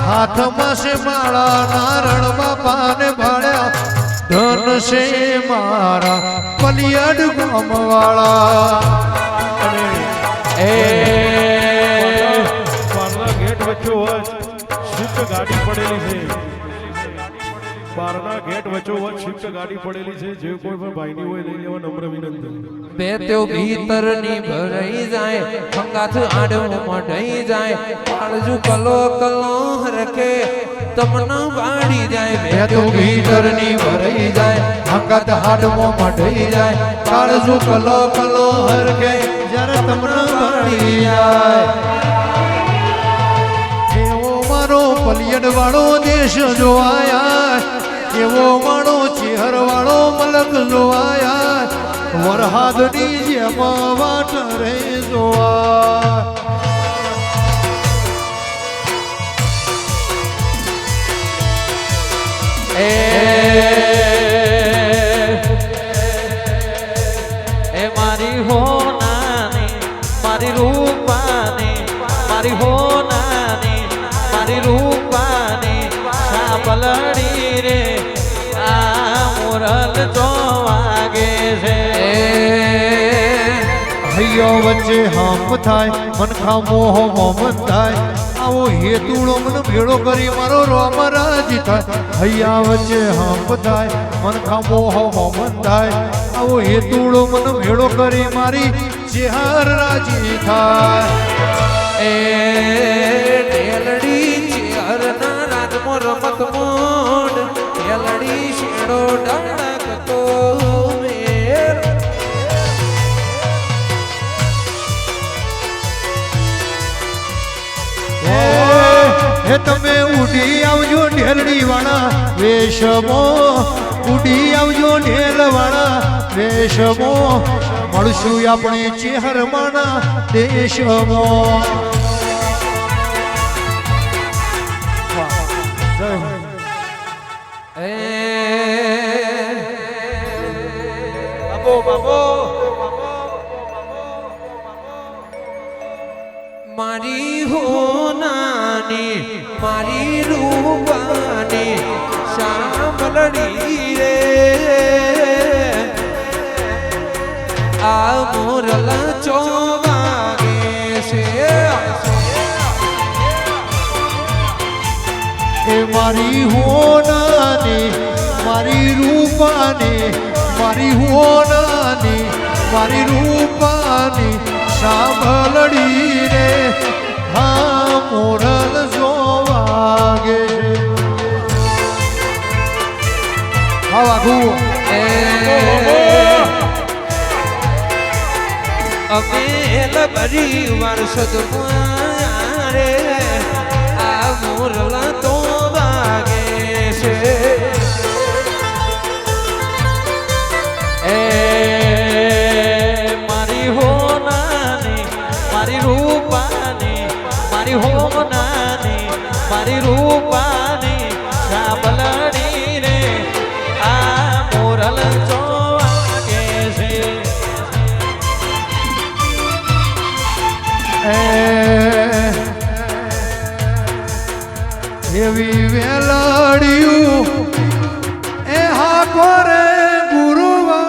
હાથમાં છે માળા નારણ બાપાને ભાડ્યા ધન છે મારા પલિયડ ગામવાળા એ બારના ગેટ વચ્ચે હોય સ્વિફ્ટ ગાડી પડેલી છે બારના ગેટ વચ્ચે હોય સ્વિફ્ટ ગાડી પડેલી છે જે કોઈ પણ ભાઈની હોય લઈ લેવા નમ્ર વિનંતી બે તેઓ ભીતરની ભરાઈ જાય હંગાથ આડવું મઢાઈ જાય કાળજુ કલો કલો હરકે તમને વાળી જાય બે તેઓ ભીતરની ભરાઈ જાય હંગાત હાડમો મઢઈ જાય કાળજુ કલો કલો હરકે જ્યારે તમને વાળી જાય એવો મારો પલિયડ વાળો દેશ જોવાયા એવો મારો ચેહર વાળો મલક જોવાયા વરહાદની જેમ વાટ રે જોવા એ મારી હોનાની મારી રૂપાની મારી હોનાની મારી રૂપાની સાંભળડી રે આ મોરલ તો વાગે છે હૈયો વચ્ચે હાંફ થાય મનખા મોહ મોમન થાય આવો હેતુડો મન ભેળો કરી મારો રોમ રાજી થાય હૈયા વચ્ચે હાંફ થાય મનખા મોહ મોમન થાય આવો હેતુડો મન ભેળો કરી મારી ચેહર રાજી થાય એ ઢેલડી ચેહરના રાજમો રમત મોડ ઢેલડી શેડો ડળકતો મેર હે તમે ઉડી આવજો ઢેલડી વાળા વેશમો ઉડી આવજો ઢેલ વાળા વેશમો મળશું આપણે ચેહરમાના દેશમો એ બાબો બાબો મારી હોનાની મારી રૂપાની સાંભળડી રે આ મોરલ ચોવાગે છે એ મારી હોનાની મારી રૂપાની મારી હોનાની મારી રૂપાની સાંભળડી રે હા મોરલ જોવાગે હા વાઘુ અમેલ ભરી વર્ષ રે આ મોરલા તો વાગે છે એ મારી હોનાની મારી રૂપાની મારી હોનાની મારી રૂપાની સાંભળણી રે આ મોરલ તો વાગે છે એવી વેલાડિયું એ હાકો રે ગુરુવર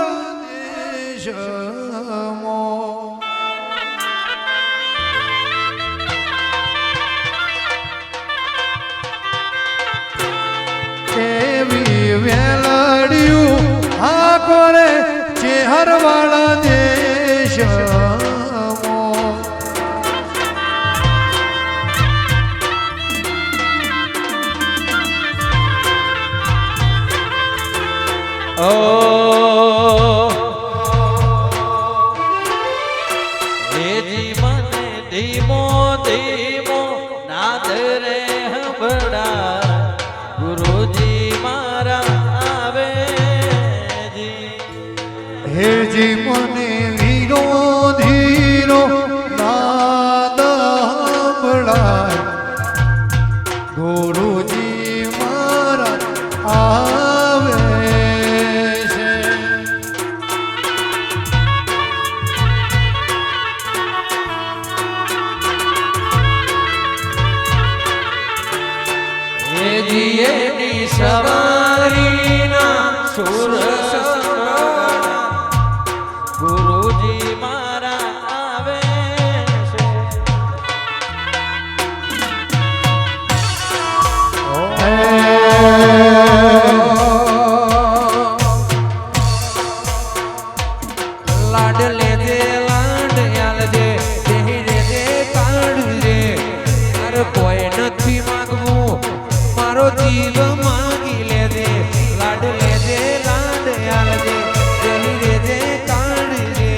દેશમો એવી વેલાડિયું હાકો રે ચેહરવાળા દેશમો હે જીવન ધીમો ધીમો નાદ રે હંભળા ગુરુજી મારા આવે હેજી મને વીરો ધીરો નાદ સંભળાય ગુરુજી મારા આવે છે હે જીએની સવારીના સુર ગુરુજી મારા આવે છે લાડ લેજે લાડ આલજે દેહી રેજે કાઢજે મારે કોઈ નથી માંગવું મારો જીવ માંગી લેજે લાડ લેજે લાડ આલજે દેહી રેજે કાઢજે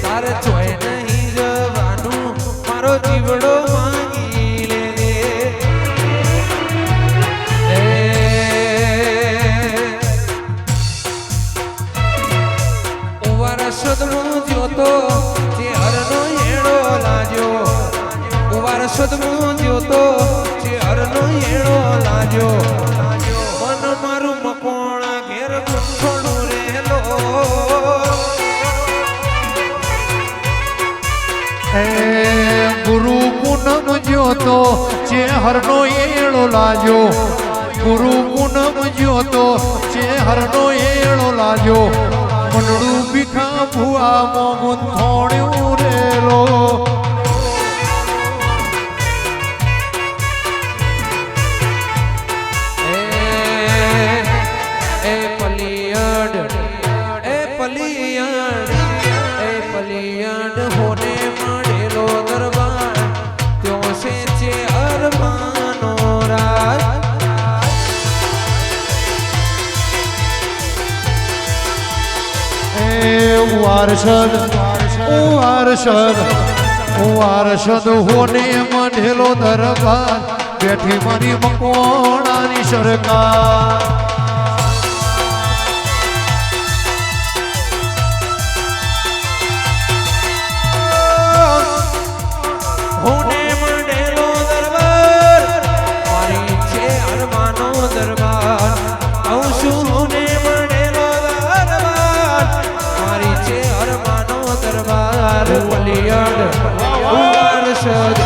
તારે ચોય નહીં જવાનું મારો જીવડો માંગી લેજે વારસદમો જ્યોતો જે હરનો એડો લાગ્યો વારસદમો જ્યોતો જે હરનો એડો લાગ્યો મન મારું મકોણા ઘેર ગુંઠોડું રેલો એ ગુરુ પૂનમ જ્યોતો જે હરનો એળો લાજો ગુરુ પૂનમ જ્યોતો જે હરનો એળો લાજો મનડું ભીખા ભુઆ મોગું થોડ્યું રેલો એ પલિયડ હોને મળેલો દરબાર ત્યો સે છે અરમાનો રાજ વારસદ વારસદ હોને મંઢેલો દરબાર બેઠી મારી મકોણાની સરકાર હોને મંડેલો દરબાર મારી છે અરમાનો દરબાર આવું શું હોને મંડેલો દરબાર મારી છે અરમાનો દરબાર પલિયડ વારસદ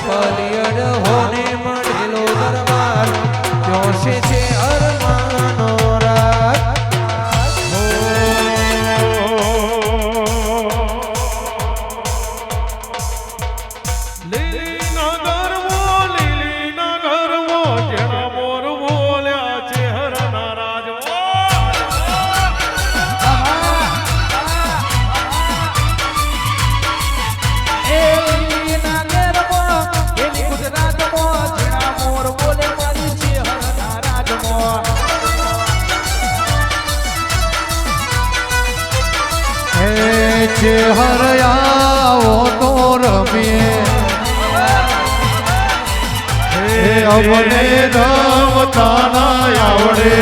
પલિયડ હોને મંડેલો દરબાર જોશે છે અરમાનો રાજ લીલી ના ગરવો જેના મોર બોલ્યા છે હરના રાજવો જે હરયાઓ તો રમીએ હે અમને રમતા ના આવડે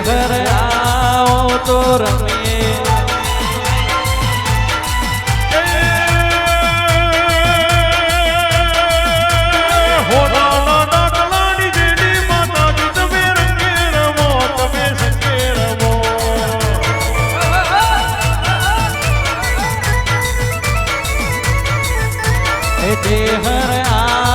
ઘર આવો તો રમીએ હર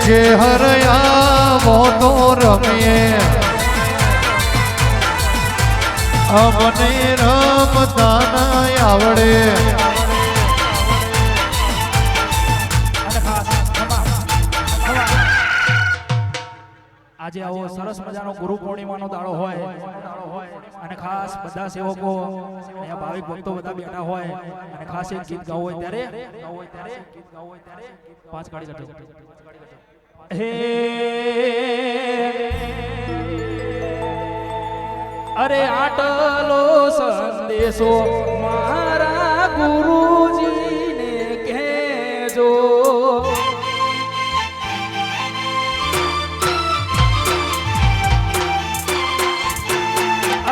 જે હરયા મોતો રમીએ અમને રમતા ન આવડે. આજે આવો સરસ મજાનો ગુરુ પૂર્ણિમાનો દાડો હોય અને ખાસ બધા સેવકો અહીંયા ભાવિક ભક્તો બધા બેઠા હોય અને ખાસ એક ગીત ગાવું હોય ત્યારે 5 કાઢી કાઢો. હે અરે આટલો સંદેશો મારા ગુરુજીને કહેજો.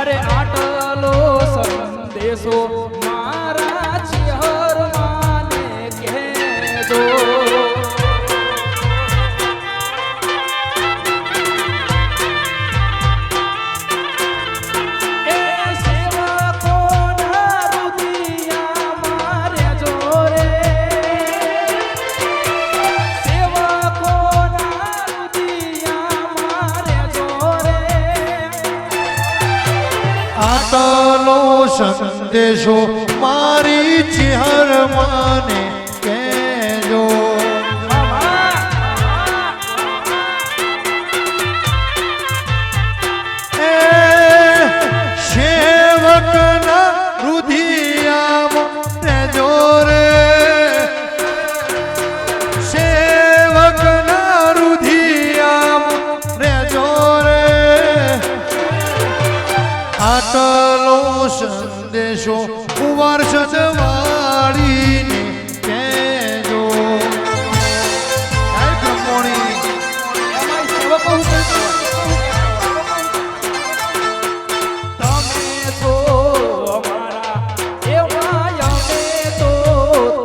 અરે આટલો સંદેશો મારા ચિહરમાને કહેજો. એ સેવકોના રુદિયામાં રહેજો રે. સેવકોના રુદિયામાં રહેજો રે. આટલો સંદેશો મારી ચિહર માને કહેજો. એ સેવકના રુધિયામાં રહેજો રે. સેવકના રુધિયામાં રહેજો રે. આટલો સંદેશો વર્ષ વાળીને કહેજો. જય બ્રહ્મણી. તમે છો અમારા એવા અમે તો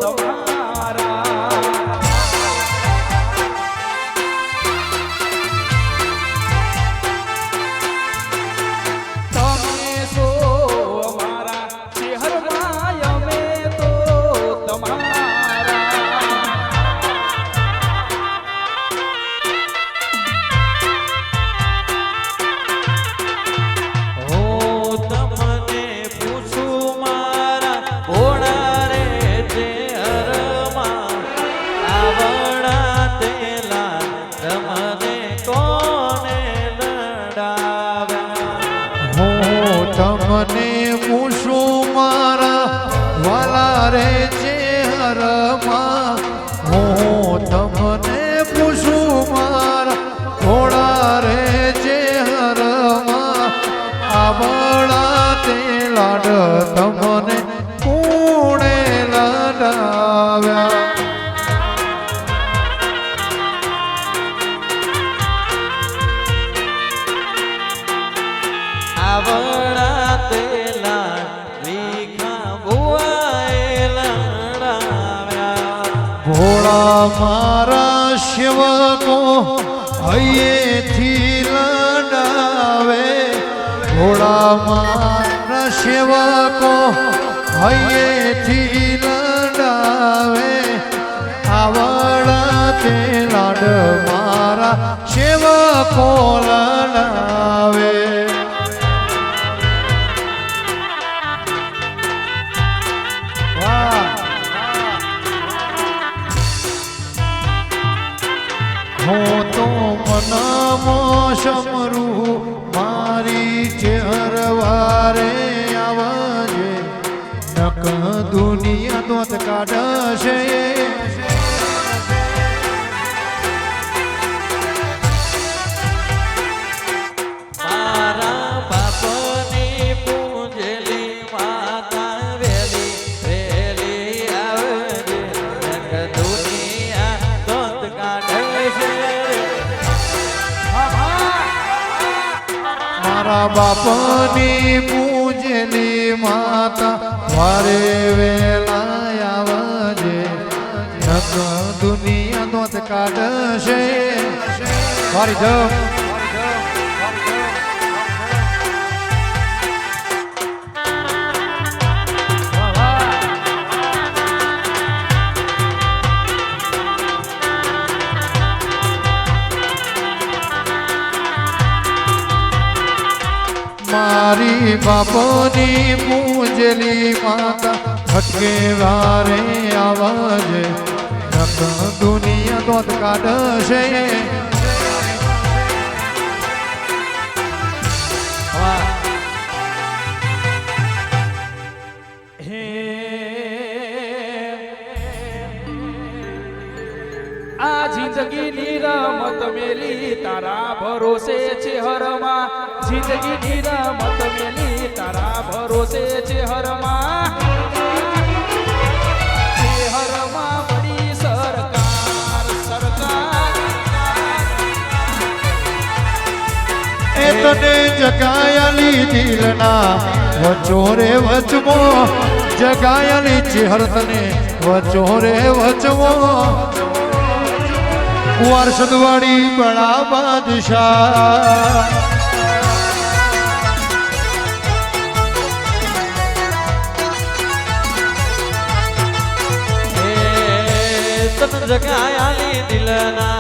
તમારા. તમે છો અમારા ચહેરમાં અમે તો તમારા. હું તમને પૂછું મારા ઘોડા રે ચહેરમાં આવડા તેલા તમને કોને લડાવ્યા. હું તમને પૂછું મારા વાલા રે ચહેરમાં. હું તમને પૂછું મારા ઘોડા રે ચહેરમાં આવડા તે લાડ તમને કોણે લડાવ્યા. આવડા તેલા વીખા ભુવાએ લડાવ્યા. ભોળા મારા સેવકો અહીંથી લડાવે. ભોળા મારા સેવકો અહીંથી લડાવે. આવડા તે લાડ મારા સેવકો લડાવે. હું તો મનમાં સમરું મારી ચહેરવારે આવજે. નક દુનિયા દોત કાઢશે. મારા બાપની પૂજેલી માતા વેલી વેલી આવજે. નક દુનિયા દોત કાઢશે. મારા બાપની પૂજેલી માતા વારે વેલા આવજે. નક દુનિયા દોત કાઢશે. વારી જમ. મારી બાપની પૂજેલી માતા ભટકે વારે આવજે નખ દુનિયા દોત કાઢશે હે આ જિંદગીની રમત મેલી તારા ભરોસે છે હરમાં જિંદગીની રમત મેલી તારા ભરોસે છે હરમાં બડી સરકાર એ તને જગાયાલી દિલના વચો રે વચમો જગાયાલી ચેહર તને વચો રે વચમો વારસદવાડી બડા બાદશાહ જગાયાલી દિલના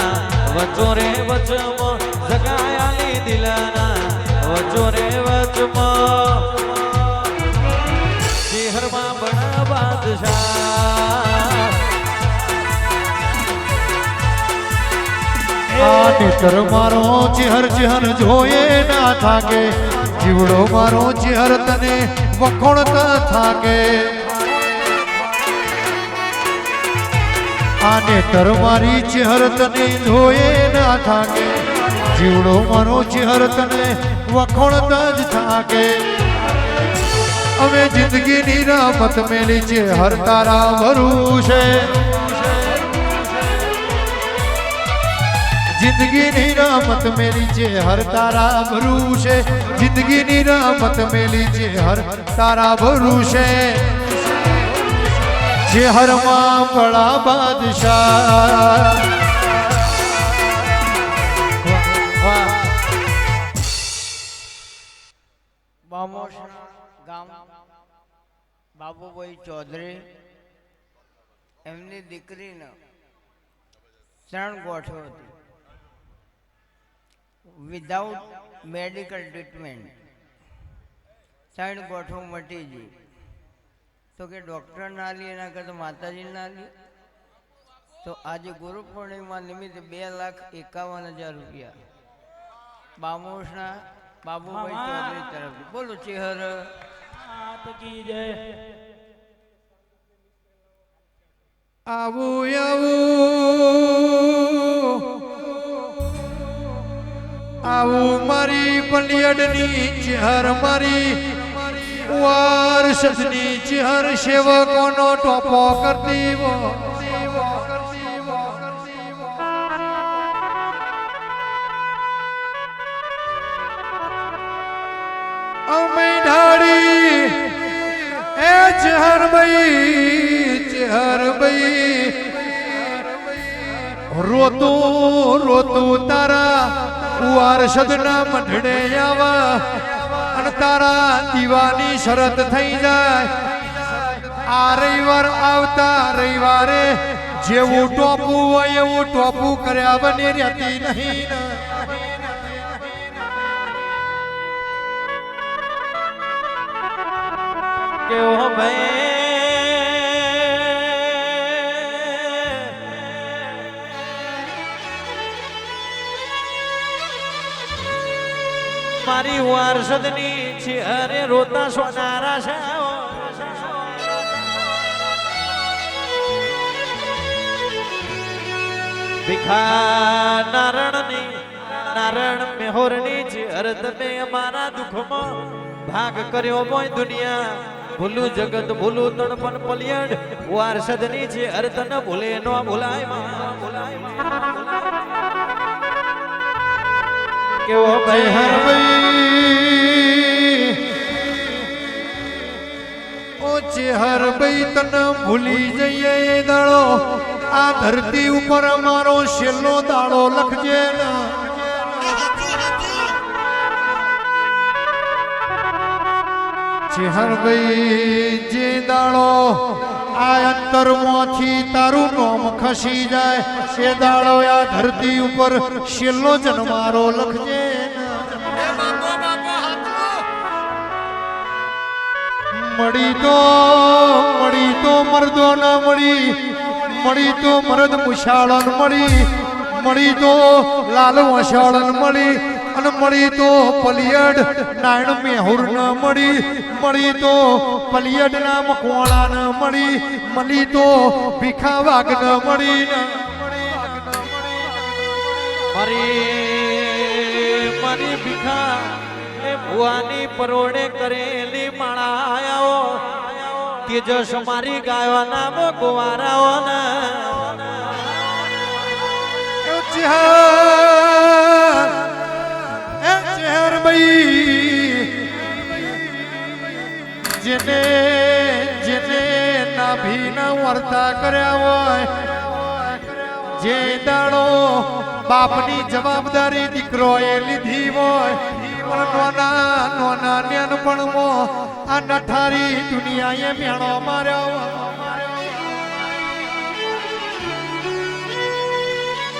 વચો રે વચમો જગાયાલી દિલના વચો રે વચમો શહેરમાં બડા બાદશાહ નેતર મારો ચેહર ચેહર જોયે ના થાકે જીવડો મારો ચેહર તને વખોણતા થાકે આ નેતર મારી ચેહર તને જોયે ના થાકે જીવડો મારો ચેહર તને વખોણતા જ થાકે અમે જિંદગીની રમત મેલી છે હર તારા ભરૂસે જિંદગીની રમત મેલી છે હર તારા ભરૂસે જિંદગીની રમત મેલી છે હર તારા ભરૂસે ચેહરમાં બડા બાદશાહ બામોશના ગામ બાબુભાઈ ચૌધરી એમની દીકરીને 3 ગોઠો હતી વિધાઉટ મેડિકલ ટ્રીટમેન્ટ 3 ગોઠો મટી ગઈ તો કે ડૉક્ટર ના લી એના કરતાં માતાજી ના લી તો આજે ગુરુ પૂર્ણિમા નિમિત્તે 2,51,000 રૂપિયા બામોશના બાબુભાઈ ચૌધરી તરફથી બોલો ચેહર આવું આવું આવું મારી પલિયડની ચેહર મારી વારસદની ચેહર સેવકોનો ટોપો કરતી અમે ઢાળી એ ચેહર ભાઈ રોતું રોતું તારા વારસદના મઢડે આવા અને તારા દીવાની શરત થઈ જાય આ રવિવાર આવતા રવિવારે જેવું ટોપું હોય એવું ટોપું કર્યા બની રહેતી નહીં કેવો ભાઈ મારી વારસદની છે અરે રોતા સોનારા છે ભીખા નારણ મેહોરની છે અરે તમે અમારા દુઃખમાં ભાગ કર્યો મોય દુનિયા ભૂલું જગત ભૂલું તણપન પલિયડ વારસદની છે અરે તને ભૂલે નો ભૂલાય કેવો ભાઈ ઓ ચેહર ભાઈ તને ભૂલી જઈએ એ દાડો આ ધરતી ઉપર અમારો છેલ્લો દાડો લખજે ચેહર ભાઈ જે દાડો આ અંતરમાંથી તારું નામ ખસી જાય એ દાડો આ ધરતી ઉપર છેલ્લો જન્મારો લખજે મળી તો મર્દો ન મળી તો મરદ મુશાળન મળી તો લાલ વસાળન મળી અને મળી તો પલિયડ નાયણ મેહુર ન મળી તો પલિયડ ના મકવાળા ન મળી તો ભીખા વાઘ ન મળી મારી ભીખા એ ભુવાની પરોડે કરેલી માળા આયો તેજસ મારી ગાયોના ગોવારાઓ ચહેર ભાઈ જેને નાભીના વર્તા કર્યા હોય જે દાડો બાપની જવાબદારી દીકરોએ લીધી હોય નોના નેનપણમાં આ નઠારી દુનિયાએ મેણો માર્યો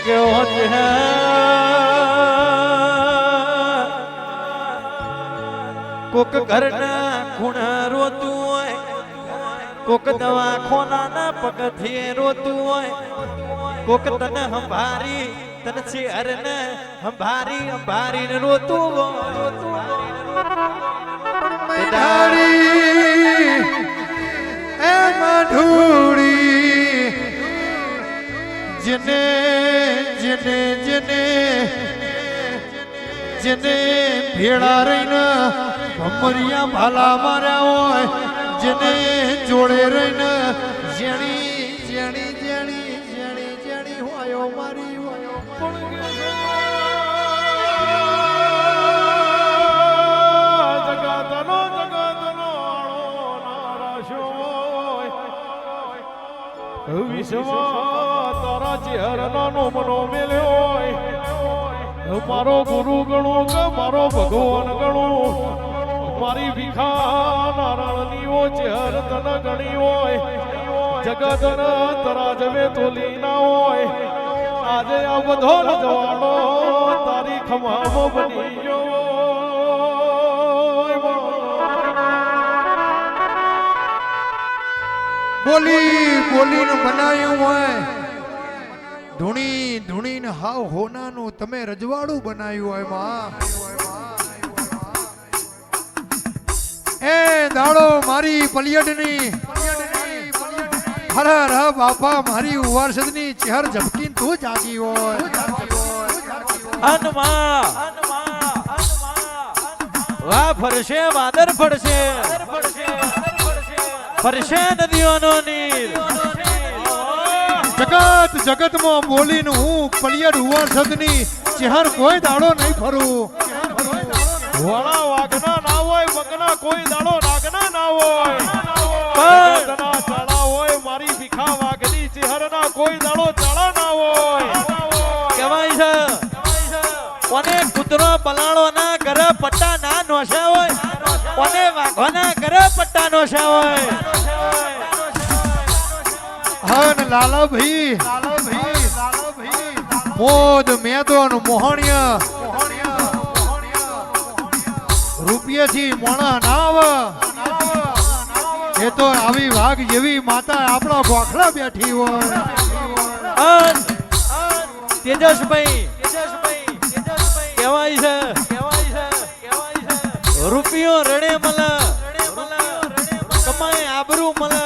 કેવો છે કોક ઘરના ખૂણા રોતું હોય કોક દવાખાનાના પગથિયે રોતું હોય કોક તને હંભારી તને ચેહર ને હંભારી ને રોતું એ મઢુડી જેને ભેળા રહીને ભમરિયા ભાલા માર્યા હોય જેને જોડે રહીને જેણી હોયો મારી હોયો જગતનો નારાશો વિશ્વ તારા ચહેરાનો મનો મેલ્યો હોય મારો ગુરુ ગણો કે મારો ભગવાન ગણો મારી ભીખા નારાયણની ઓ ચહેર તન ગણી હોય જગતન તરાજવે તોલી ના હોય આજે આ બધો જવાડો તારી ખમામો બની ગયો બોલીને બનાવ્યું હોય ધૂણીને હાવ હોનાનું તમે રજવાડું બનાવ્યું હોય માં એ દાડો મારી પલિયડની હર બાપા મારી ઉવારસદની ચહેર ઝબકીને તું જાગી હોય વાહ ફરશે વાદર ફરશે નદીઓનો નીર જગતમાં બોલીને હું પલિયડ ઉવારસદની ચહેર કોઈ દાડો નહીં ફરું વાળા વાગના ના હોય વગના કોઈ દાડો નાગના ના હોય જગતના ચાળા હોય મારી ભીખા વાગની ચહેરના કોઈ દાડો ચાળા ના હોય કહેવાય છે કોને કૂતરો પલાળો ના ઘરે પટ્ટા ના નોશા હોય કોને વાઘોના ઘરે પટ્ટા નોશા હોય હન લાલા ભાઈ મોદ મેદોન મોહણિયા રૂપિયાથી મોણા નાવ એ તો આવી વાઘ જેવી માતા આપણા ગોખલા બેઠી હોય તેજસભાઈ કહેવાય છે રૂપિયો રડે મળે કમાય આબરૂ મળે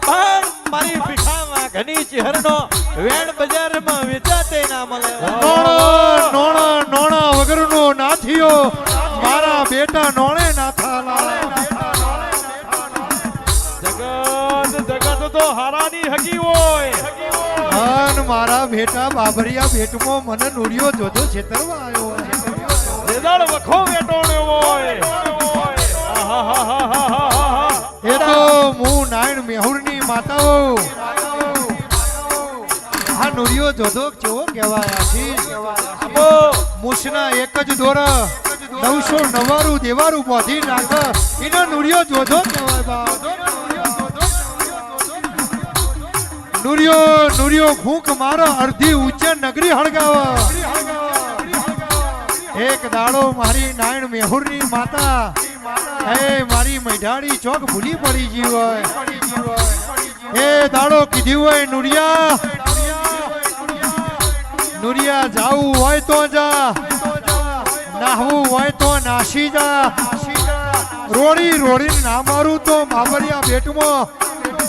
પણ મારી ભીખામાં ઘણી ચહેરનો વેણ બજારમાં વેચાતે ના મળે નોણા વગરનો નાથિયો મારા બેટા નોણે નાથા જગત તો હારાની હકી હોય અન મારા બેટા બાબરિયા ભેટમાં મને નુડિયો જોજો છેતરવા આવ્યો જેદાળ વખો વેટોણ્યો હોય એ તો હું નાયણ મેહુરની માતાઓ આ નુડિયો જોજો કેવો કહેવાય આશીષ મુસના એક જ દોરા 999 દેવારું બોધી નાખ એનો નુડિયો જોજો કહેવાય બા નુરિયો ફૂંક મારો અડધી ઉચ્ચ નગરી હળગાવ એક દાડો મારી નાયણ મેહુરની માતા એ મારી મૈઢાડી ચોક ભૂલી પડી ગઈ હોય એ દાડો કીધી હોય નુરિયા નુરિયા જાવું હોય તો જા નાહવું હોય તો નાસી જા રોડી રોડી ના મારું તો માબરિયા બેટમાં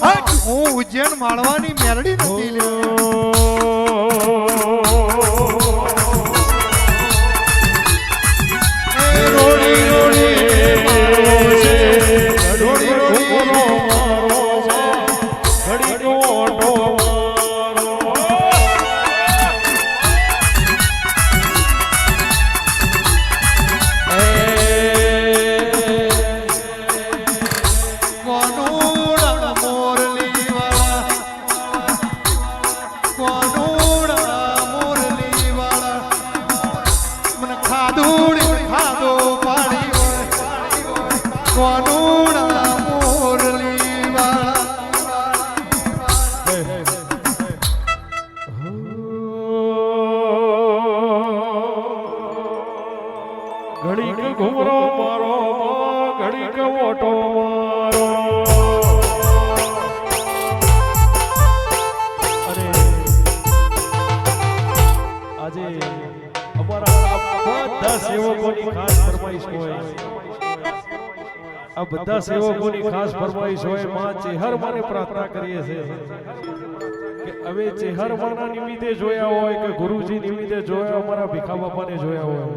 હટ, હું ઉજ્જૈન માળવાની મેલડી નથી રોડી રોડી રોડી ઘડીક ઘુમરો મારો ઘડીક ઓટો મારો અરે આજે અમારા બધા સેવકોની ખાસ ફરમાઈશ હોય આ બધા સેવકોની ખાસ ફરમાઈશ હોય માં ચેહર માને પ્રાર્થના કરીએ છીએ કે હવે ચેહર માના નિમિત્તે જોયા હોય કે ગુરુજી નિમિત્તે જોયા અમારા ભીખા બાપાને જોયા હોય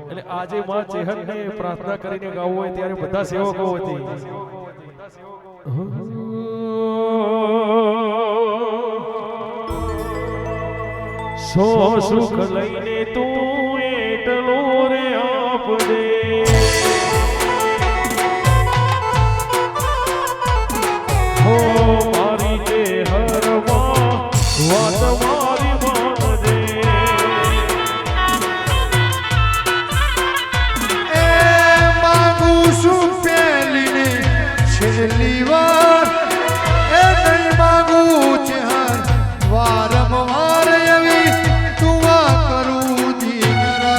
એટલે આજે માં ચેહરને પ્રાર્થના કરીને ગાવું હોય ત્યારે બધા સેવકો હતી સો સુખ લઈને તું એટલો રે આપજે હો મારી ચેહરમાં વાત મારી માનજે છેલ્લી વાર એ નહીં માંગુ ચેહર વારંવાર એવી તુવા કરું દીકરા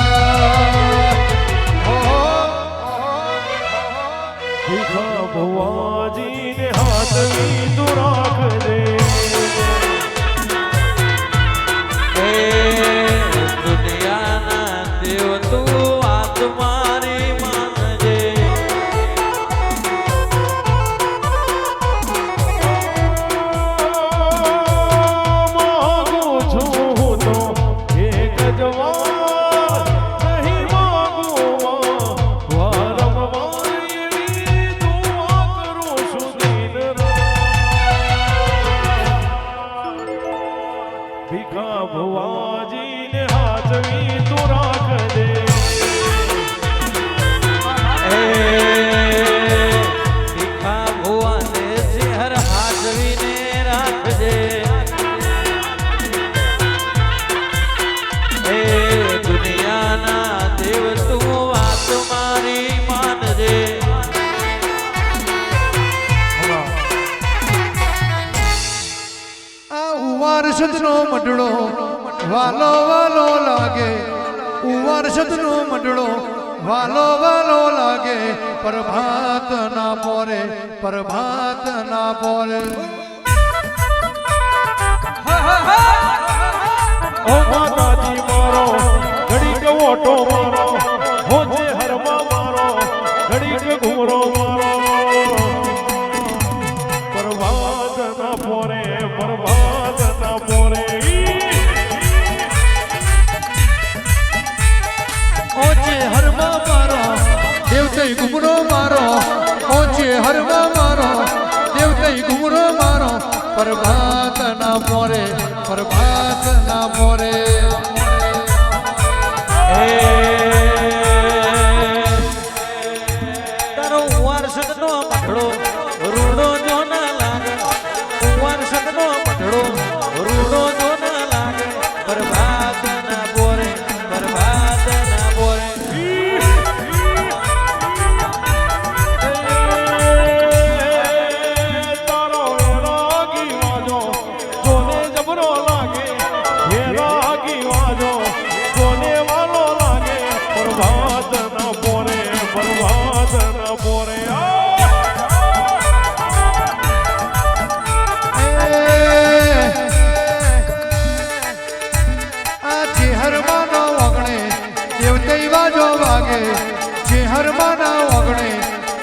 ભીખા ભુવાજીને હાથવી તું રાખજે દુનિયાના દેવ તું વાત મારી માનજે ભીખા ભુવાજીને હાથવી તું રાખજે ભીખા ભુવાને ચેહર હાથવીને રાખજે એ દુનિયાના દેવ તું વાત મારી માનજે ઉવારસદનો મંડળો વાલો વાલો લાગે ઉવારસદનો મંડળો વાલો વાલો લાગે પ્રભાત ના પોરે પ્રભાત ના પોરે ઓ માતાજી મારો ઘડીક ઓટો મારો હો જે હરમાં મારો ઘડીક ઘુમરો મારો પ્રભાત ના પોરે પ્રભાત ના પોરે ઓચે હરમાં મારો દેવતઈ ગુમરો મારો ઓચે હરમાં મારો દેવતઈ ગુમરો મારો પ્રભાત ના પોરે પ્રભાત ના પોરે તારો વારસદનો મંડળો રૂડો જો ના લાગે વારસદનો મંડળો રૂડો જો ના લાગે પ્રભાત ના બોરે પ્રભાત ના બોરે તારો રાગી વાજો જોને જબરો લાગે હે રાગી વાજો જોને વાલો લાગે પ્રભાત ના પોરે પ્રભાત ના પોરે માના ઓગણે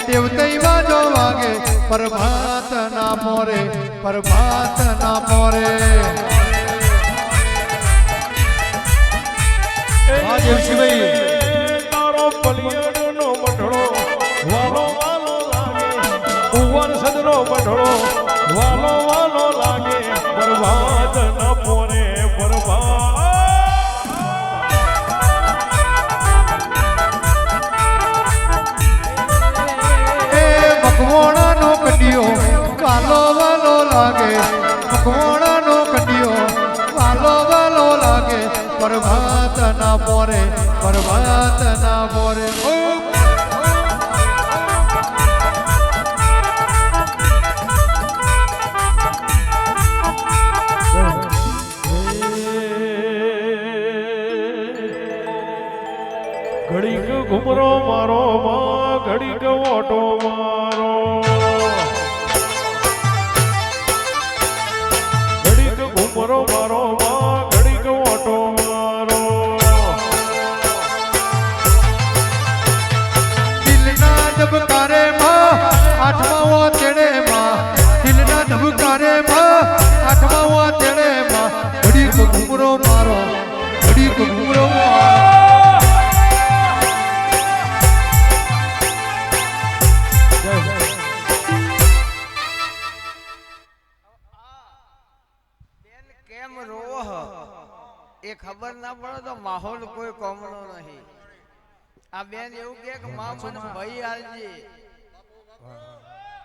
દેવતઈ વાજો વાગે પ્રભાત ના મોરે પ્રભાત ના મોરે દેવશીભાઈ તારો પલિયડનો મઢડો વાલો વાલો લાગે કુંવર સદનો મઢડો વાલો વાલો લાગે પ્રભાત ન પોરે પ્રભાત મકવાણાનો કંડિયો વાલો વાલો લાગે મકવાણાનો કંડિયો વાલો વાલો લાગે પ્રભાત ના મોરે પ્રભાત ના મોરે ઘડીક ઘુમરો મારો માં ઘડીક ઓટો મારો ઘડીક ઘુમરો મારો માં ઘડીક ઓટો મારો દિલના ધબકારે માં આઠમાઓ તેડે માં દિલના ધબકારે માં આઠમાઓ તેડે માં ઘડીક ઘુમરો મારો ઘડીક ઘુમરો મારો બેન કેમ રોવો હો? એ ખબર ના પડે તો માહોલ કોઈ કોમનો નહીં. આ બેન એવું કે માં મને ભાઈ આલજે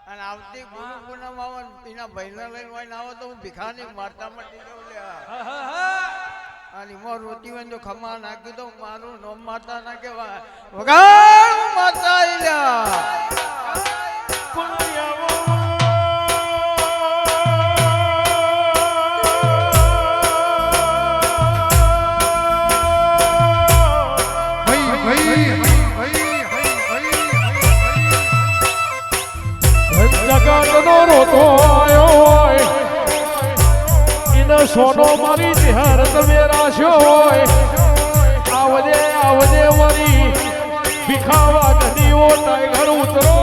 અને આવતી ગુરુ પૂનમ આવે એના ભાઈને લઈને વાઈને આવો તો હું ભિખારી મારતા મટી જાઉં લે. અને એમાં રોતી હોય તો ખમા નાખી દઉં મારું નોમ માતા ના કહેવાય વગાડ માતા આલ્યા જગતનો રોતો આયો હોય એને સોનો મારી ત્યાર તમે રાખ્યો હોય આવજે આવજે વરી ભીખાવા ગઢીઓ ટાઈગર ઉતરો